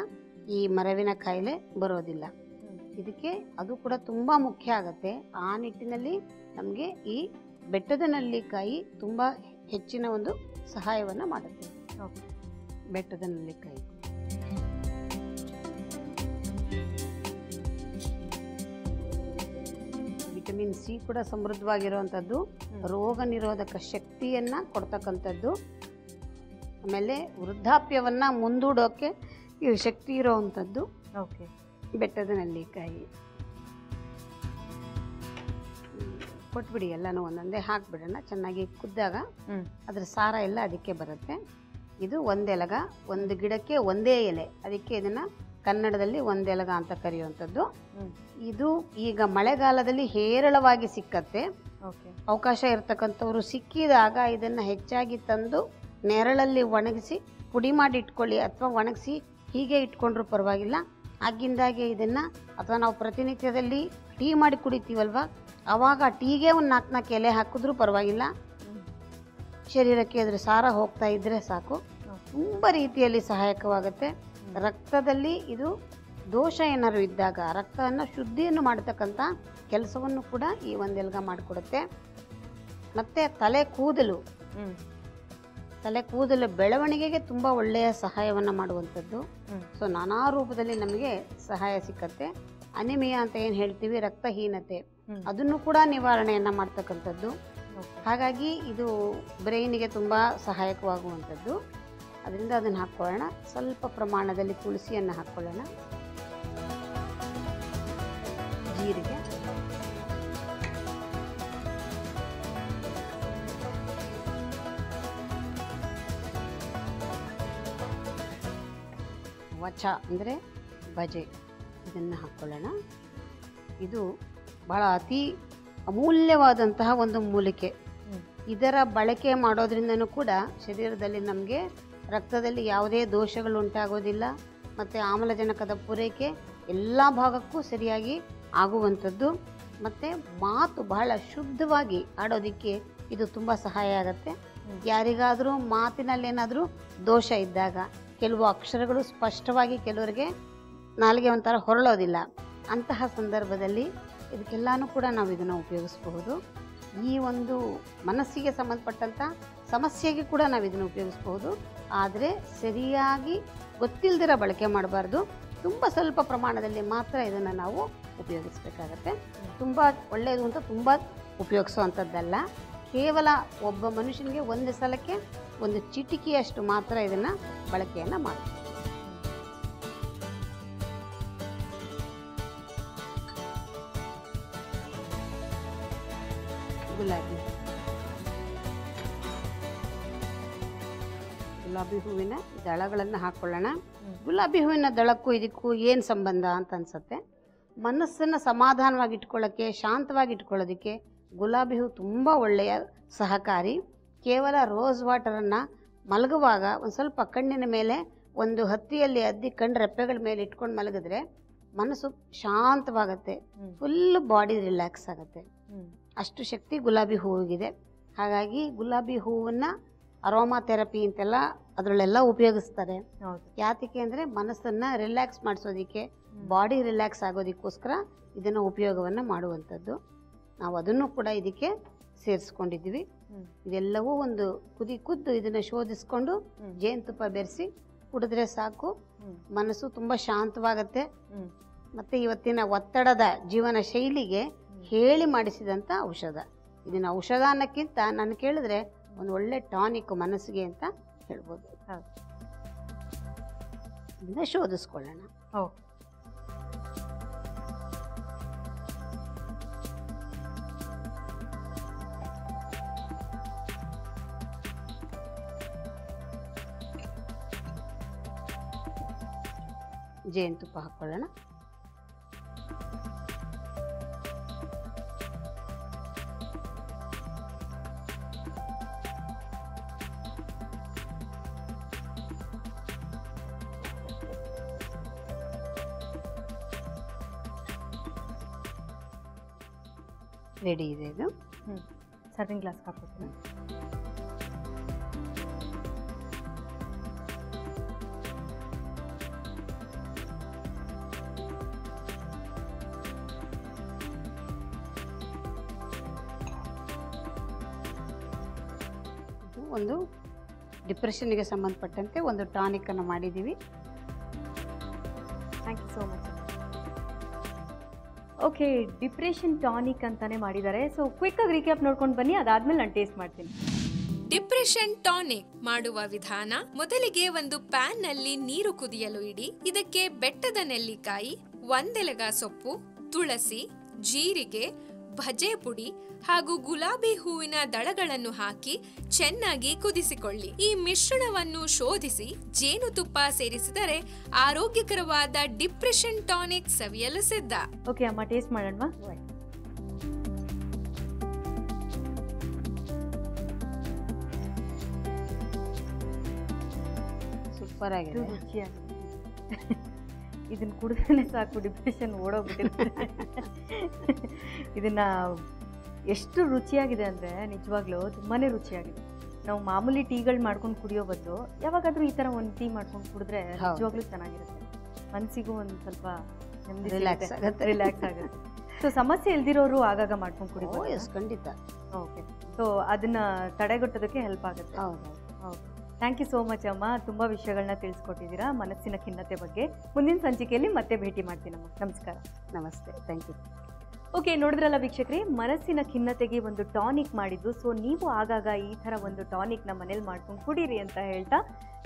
ಈ ಮರವಿನ ಕಾಯಿಲೆ ಬರೋದಿಲ್ಲ. ಇದಕ್ಕೆ ಅದು ಕೂಡ ತುಂಬ ಮುಖ್ಯ ಆಗುತ್ತೆ. ಆ ನಿಟ್ಟಿನಲ್ಲಿ ನಮಗೆ ಈ ಬೆಟ್ಟದ ನಲ್ಲಿಕಾಯಿ ತುಂಬ ಹೆಚ್ಚಿನ ಒಂದು ಸಹಾಯವನ್ನು ಮಾಡುತ್ತೆ. ಬೆಟ್ಟದ ನಲ್ಲಿಕಾಯಿ ವಿಟಮಿನ್ ಸಿ ಕೂಡ ಸಮೃದ್ಧವಾಗಿರುವಂಥದ್ದು, ರೋಗ ನಿರೋಧಕ ಶಕ್ತಿಯನ್ನ ಕೊಡ್ತಕ್ಕಂಥದ್ದು, ಆಮೇಲೆ ವೃದ್ಧಾಪ್ಯವನ್ನ ಮುಂದೂಡೋಕೆ ಇದು ಶಕ್ತಿ ಇರೋವಂಥದ್ದು. ಓಕೆ, ಬೆಟ್ಟದ ನಲ್ಲಿಕಾಯಿ ಕೊಟ್ಬಿಡಿ, ಎಲ್ಲನೂ ಒಂದೊಂದೇ ಹಾಕ್ಬಿಡೋಣ. ಚೆನ್ನಾಗಿ ಕುದ್ದಾಗ ಅದ್ರ ಸಾರ ಎಲ್ಲ ಅದಕ್ಕೆ ಬರುತ್ತೆ. ಇದು ಒಂದೆಲಗ, ಒಂದು ಗಿಡಕ್ಕೆ ಒಂದೇ ಎಲೆ, ಅದಕ್ಕೆ ಇದನ್ನ ಕನ್ನಡದಲ್ಲಿ ಒಂದೆಲಗ ಅಂತ ಕರೆಯುವಂಥದ್ದು. ಇದು ಈಗ ಮಳೆಗಾಲದಲ್ಲಿ ಹೇರಳವಾಗಿ ಸಿಕ್ಕತ್ತೆ. ಅವಕಾಶ ಇರ್ತಕ್ಕಂಥವ್ರು ಸಿಕ್ಕಿದಾಗ ಇದನ್ನ ಹೆಚ್ಚಾಗಿ ತಂದು ನೆರಳಲ್ಲಿ ಒಣಗಿಸಿ ಪುಡಿ ಮಾಡಿ ಇಟ್ಕೊಳ್ಳಿ, ಅಥವಾ ಒಣಗಿಸಿ ಹೀಗೆ ಇಟ್ಕೊಂಡ್ರೂ ಪರವಾಗಿಲ್ಲ. ಆಗಿಂದಾಗೆ ಇದನ್ನ, ಅಥವಾ ನಾವು ಪ್ರತಿನಿತ್ಯದಲ್ಲಿ ಟೀ ಮಾಡಿ ಕುಡಿತೀವಲ್ವ, ಆವಾಗ ಟೀಗೆ ಒಂದು 4 ಎಲೆ ಹಾಕಿದ್ರೂ ಪರವಾಗಿಲ್ಲ. ಶರೀರಕ್ಕೆ ಅದ್ರ ಸಾರ ಹೋಗ್ತಾ ಇದ್ದರೆ ಸಾಕು. ತುಂಬ ರೀತಿಯಲ್ಲಿ ಸಹಾಯಕವಾಗುತ್ತೆ. ರಕ್ತದಲ್ಲಿ ಇದು ದೋಷ ಏನಾದ್ರು ಇದ್ದಾಗ ರಕ್ತವನ್ನು ಶುದ್ಧಿಯನ್ನು ಮಾಡತಕ್ಕಂಥ ಕೆಲಸವನ್ನು ಕೂಡ ಈ ಒಂದು ಎಲ್ಗ ಮಾಡಿಕೊಡುತ್ತೆ. ಮತ್ತು ತಲೆ ಕೂದಲು ಬೆಳವಣಿಗೆಗೆ ತುಂಬ ಒಳ್ಳೆಯ ಸಹಾಯವನ್ನು ಮಾಡುವಂಥದ್ದು. ಸೊ ನಾನಾ ರೂಪದಲ್ಲಿ ನಮಗೆ ಸಹಾಯ ಸಿಕ್ಕತ್ತೆ. ಅನಿಮಿಯಾ ಅಂತ ಏನು ಹೇಳ್ತೀವಿ, ರಕ್ತಹೀನತೆ, ಅದನ್ನು ಕೂಡ ನಿವಾರಣೆಯನ್ನು ಮಾಡ್ತಕ್ಕಂಥದ್ದು. ಹಾಗಾಗಿ ಇದು ಬ್ರೈನಿಗೆ ತುಂಬ ಸಹಾಯಕವಾಗುವಂಥದ್ದು. ಅದರಿಂದ ಅದನ್ನು ಹಾಕ್ಕೊಳ್ಳೋಣ. ಸ್ವಲ್ಪ ಪ್ರಮಾಣದಲ್ಲಿ ತುಳಸಿಯನ್ನು ಹಾಕ್ಕೊಳ್ಳೋಣ. ಜೀರಿಗೆ, ವಚ ಅಂದರೆ ಬಜೆ, ಇದನ್ನು ಹಾಕ್ಕೊಳ್ಳೋಣ. ಇದು ಭಾಳ ಅತಿ ಅಮೂಲ್ಯವಾದಂತಹ ಒಂದು ಮೂಲಿಕೆ. ಇದರ ಬಳಕೆ ಮಾಡೋದ್ರಿಂದನೂ ಕೂಡ ಶರೀರದಲ್ಲಿ ನಮಗೆ ರಕ್ತದಲ್ಲಿ ಯಾವುದೇ ದೋಷಗಳು ಉಂಟಾಗೋದಿಲ್ಲ. ಮತ್ತು ಆಮ್ಲಜನಕದ ಪೂರೈಕೆ ಎಲ್ಲ ಭಾಗಕ್ಕೂ ಸರಿಯಾಗಿ ಆಗುವಂಥದ್ದು. ಮತ್ತು ಮಾತು ಬಹಳ ಶುದ್ಧವಾಗಿ ಆಡೋದಕ್ಕೆ ಇದು ತುಂಬ ಸಹಾಯ ಆಗುತ್ತೆ. ಯಾರಿಗಾದರೂ ಮಾತಿನಲ್ಲೇನಾದರೂ ದೋಷ ಇದ್ದಾಗ ಕೆಲವು ಅಕ್ಷರಗಳು ಸ್ಪಷ್ಟವಾಗಿ ಕೆಲವರಿಗೆ ನಾಲಿಗೆ ಒಂಥರ ಹೊರಳೋದಿಲ್ಲ. ಅಂತಹ ಸಂದರ್ಭದಲ್ಲಿ ಇದಕ್ಕೆಲ್ಲನೂ ಕೂಡ ನಾವು ಇದನ್ನು ಉಪಯೋಗಿಸಬಹುದು. ಈ ಒಂದು ಮನಸ್ಸಿಗೆ ಸಂಬಂಧಪಟ್ಟಂಥ ಸಮಸ್ಯೆಗೆ ಕೂಡ ನಾವು ಇದನ್ನು ಉಪಯೋಗಿಸ್ಬೋದು. ಆದರೆ ಸರಿಯಾಗಿ ಗೊತ್ತಿಲ್ಲದಿರೋ ಬಳಕೆ ಮಾಡಬಾರ್ದು. ತುಂಬ ಸ್ವಲ್ಪ ಪ್ರಮಾಣದಲ್ಲಿ ಮಾತ್ರ ಇದನ್ನು ನಾವು ಉಪಯೋಗಿಸಬೇಕಾಗತ್ತೆ. ತುಂಬ ಒಳ್ಳೆಯದು ಅಂತ ತುಂಬ ಉಪಯೋಗಿಸೋ ಕೇವಲ ಒಬ್ಬ ಮನುಷ್ಯನಿಗೆ ಒಂದು ಸಲಕ್ಕೆ ಒಂದು ಚಿಟಿಕೆಯಷ್ಟು ಮಾತ್ರ ಇದನ್ನು ಬಳಕೆಯನ್ನು ಮಾಡ್ತೀವಿ. ಗುಲಾಬಿ ಹೂವಿನ ದಳಗಳನ್ನು ಹಾಕ್ಕೊಳ್ಳೋಣ. ಗುಲಾಬಿ ಹೂವಿನ ದಳಕ್ಕೂ ಇದಕ್ಕೂ ಏನು ಸಂಬಂಧ ಅಂತ ಅನ್ಸುತ್ತೆ. ಮನಸ್ಸನ್ನು ಸಮಾಧಾನವಾಗಿ ಇಟ್ಕೊಳ್ಳೋಕ್ಕೆ, ಶಾಂತವಾಗಿ ಇಟ್ಕೊಳ್ಳೋದಕ್ಕೆ ಗುಲಾಬಿ ಹೂ ತುಂಬ ಒಳ್ಳೆಯ ಸಹಕಾರಿ. ಕೇವಲ ರೋಸ್ ವಾಟರನ್ನು ಮಲಗುವಾಗ ಒಂದು ಸ್ವಲ್ಪ ಕಣ್ಣಿನ ಮೇಲೆ ಒಂದು ಹತ್ತಿಯಲ್ಲಿ ಅದ್ದಿ ಕಣ್ಣು ರೆಪ್ಪೆಗಳ ಮೇಲೆ ಇಟ್ಕೊಂಡು ಮಲಗಿದ್ರೆ ಮನಸ್ಸು ಶಾಂತವಾಗುತ್ತೆ. ಫುಲ್ ಬಾಡಿ ರಿಲ್ಯಾಕ್ಸ್ ಆಗುತ್ತೆ. ಅಷ್ಟು ಶಕ್ತಿ ಗುಲಾಬಿ ಹೂವಿಗಿದೆ. ಹಾಗಾಗಿ ಗುಲಾಬಿ ಹೂವನ್ನು ಅರೋಮಾ ಥೆರಪಿ ಅಂತೆಲ್ಲ ಅದರಲ್ಲೆಲ್ಲ ಉಪಯೋಗಿಸ್ತಾರೆ. ಯಾತಕ್ಕೆ ಅಂದರೆ ಮನಸ್ಸನ್ನು ರಿಲ್ಯಾಕ್ಸ್ ಮಾಡಿಸೋದಕ್ಕೆ, ಬಾಡಿ ರಿಲ್ಯಾಕ್ಸ್ ಆಗೋದಕ್ಕೋಸ್ಕರ ಇದನ್ನು ಉಪಯೋಗವನ್ನು ಮಾಡುವಂಥದ್ದು. ನಾವು ಅದನ್ನು ಕೂಡ ಇದಕ್ಕೆ ಸೇರಿಸ್ಕೊಂಡಿದ್ವಿ. ಇದೆಲ್ಲವೂ ಒಂದು ಕುದ್ದು ಇದನ್ನು ಶೋಧಿಸ್ಕೊಂಡು ಜೇನುತುಪ್ಪ ಬೆರೆಸಿ ಕುಡಿದ್ರೆ ಸಾಕು. ಮನಸ್ಸು ತುಂಬ ಶಾಂತವಾಗುತ್ತೆ. ಮತ್ತು ಇವತ್ತಿನ ಒತ್ತಡದ ಜೀವನ ಶೈಲಿಗೆ ಹೇಳಿ ಮಾಡಿಸಿದಂಥ ಔಷಧ. ಇದನ್ನು ಔಷಧ ಅನ್ನೋಕ್ಕಿಂತ ನಾನು ಕೇಳಿದ್ರೆ ಒಂದು ಒಳ್ಳೆ ಟಾನಿಕ್ ಮನಸ್ಸಿಗೆ ಅಂತ ಹೇಳ್ಬೋದು. ಇದನ್ನ ಶೋಧಿಸ್ಕೊಳ್ಳೋಣ. ಜೇನುತುಪ್ಪ ಹಾಕ್ಕೊಳ್ಳೋಣ. ರೆಡಿ ಇದೆ ಇದು. ಸರ್ವಿಂಗ್ ಗ್ಲಾಸ್ ಹಾಕ್ಕೊಡ್ತೀನಿ. ಒಂದು ಡಿಪ್ರೆಷನ್ಗೆ ಸಂಬಂಧಪಟ್ಟಂತೆ ಒಂದು ಟಾನಿಕನ್ನು ಮಾಡಿದ್ದೀವಿ. Thank you so much. Okay, depression tonic ಅಂತಾನೆ ಮಾಡಿದ್ದಾರೆ. ಸೊ ಕ್ವಿಕ್ಕಾಗಿ ರೀಕ್ಯಾಪ್ ನೋಡ್ಕೊಂಡು ಬನ್ನಿ, ಅದಾದ್ಮೇಲೆ ನಾನು ಟೇಸ್ಟ್ ಮಾಡ್ತೀನಿ. ಡಿಪ್ರೆಷನ್ ಟಾನಿಕ್ ಮಾಡುವ ವಿಧಾನ: ಮೊದಲಿಗೆ ಒಂದು ಪ್ಯಾನ್ ನಲ್ಲಿ ನೀರು ಕುದಿಯಲು ಇಡಿ. ಇದಕ್ಕೆ ಬೆಟ್ಟದ ನೆಲ್ಲಿಕಾಯಿ, ಒಂದೆಲಗ ಸೊಪ್ಪು, ತುಳಸಿ, ಜೀರಿಗೆ, ಭಜೆ ಪುಡಿ ಹಾಗೂ ಗುಲಾಬಿ ಹೂವಿನ ದಳಗಳನ್ನು ಹಾಕಿ ಚೆನ್ನಾಗಿ ಕುದಿಸಿಕೊಳ್ಳಿ. ಈ ಮಿಶ್ರಣವನ್ನು ಶೋಧಿಸಿ ಜೇನುತುಪ್ಪ ಸೇರಿಸಿದರೆ ಆರೋಗ್ಯಕರವಾದ ಡಿಪ್ರೆಷನ್ ಟಾನಿಕ್ ಸವಿಯಲು ಸಿದ್ಧ. ಓಕೆ ಅಮ್ಮ, ಟೇಸ್ಟ್ ಮಾಡೋಣ. ಸೂಪರ್ ಆಗಿದೆ. ಇದನ್ನು ಕುಡಿದ್ರೆ ಸಾಕು ಡಿಪ್ರೆಷನ್ ಓಡೋಗ್ಬಿಟ್ಟಿರುತ್ತೆ. ಇದನ್ನು ಎಷ್ಟು ರುಚಿಯಾಗಿದೆ ಅಂದರೆ ನಿಜವಾಗ್ಲೂ ತುಂಬಾ ರುಚಿಯಾಗಿದೆ. ನಾವು ಮಾಮೂಲಿ ಟೀಗಳು ಮಾಡ್ಕೊಂಡು ಕುಡಿಯೋ ಬದಲು ಯಾವಾಗಾದರೂ ಈ ಥರ ಒಂದು ಟೀ ಮಾಡ್ಕೊಂಡು ಕುಡಿದ್ರೆ ನಿಜವಾಗ್ಲೂ ಚೆನ್ನಾಗಿರುತ್ತೆ. ಮನಸ್ಸಿಗೂ ಒಂದು ಸ್ವಲ್ಪ ರಿಲ್ಯಾಕ್ಸ್ ಆಗುತ್ತೆ. ಸೊ ಸಮಸ್ಯೆ ಇಲ್ದಿರೋರು ಆಗಾಗ ಮಾಡ್ಕೊಂಡು ಕುಡಿಬೋದು. ಎಸ್ ಖಂಡಿತ. ಓಕೆ, ಸೊ ಅದನ್ನು ತಡೆಗಟ್ಟೋದಕ್ಕೆ ಹೆಲ್ಪ್ ಆಗುತ್ತೆ. ಹೌದು. Okay, thank you so much ಅಮ್ಮ. ತುಂಬ ವಿಷಯಗಳನ್ನ ತಿಳಿಸ್ಕೊಟ್ಟಿದ್ದೀರಾ ಮನಸ್ಸಿನ ಖಿನ್ನತೆ ಬಗ್ಗೆ. ಮುಂದಿನ ಸಂಚಿಕೆಯಲ್ಲಿ ಮತ್ತೆ ಭೇಟಿ ಮಾಡ್ತೀನಮ್ಮ. ನಮಸ್ಕಾರ. ನಮಸ್ತೆ, ಥ್ಯಾಂಕ್ ಯು. ಓಕೆ, ನೋಡಿದ್ರಲ್ಲ ವೀಕ್ಷಕರೇ, ಮನಸ್ಸಿನ ಖಿನ್ನತೆಗೆ ಒಂದು ಟಾನಿಕ್ ಮಾಡಿದ್ದು. ಸೊ ನೀವು ಆಗಾಗ ಈ ಥರ ಒಂದು ಟಾನಿಕ್ನ ಮನೇಲಿ ಮಾಡ್ಕೊಂಡು ಕುಡೀರಿ ಅಂತ ಹೇಳ್ತಾ,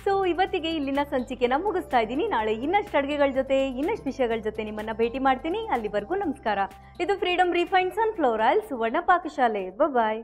ಸೊ ಇವತ್ತಿಗೆ ಇಲ್ಲಿನ ಸಂಚಿಕೆನ ಮುಗಿಸ್ತಾ ಇದ್ದೀನಿ. ನಾಳೆ ಇನ್ನಷ್ಟು ಅಡುಗೆಗಳ ಜೊತೆ ಇನ್ನಷ್ಟು ವಿಷಯಗಳ ಜೊತೆ ನಿಮ್ಮನ್ನು ಭೇಟಿ ಮಾಡ್ತೀನಿ. ಅಲ್ಲಿವರೆಗೂ ನಮಸ್ಕಾರ. ಇದು Freedom refined sunflower oil Suvarna ಪಾಕಶಾಲೆ. ಬಾಯ್.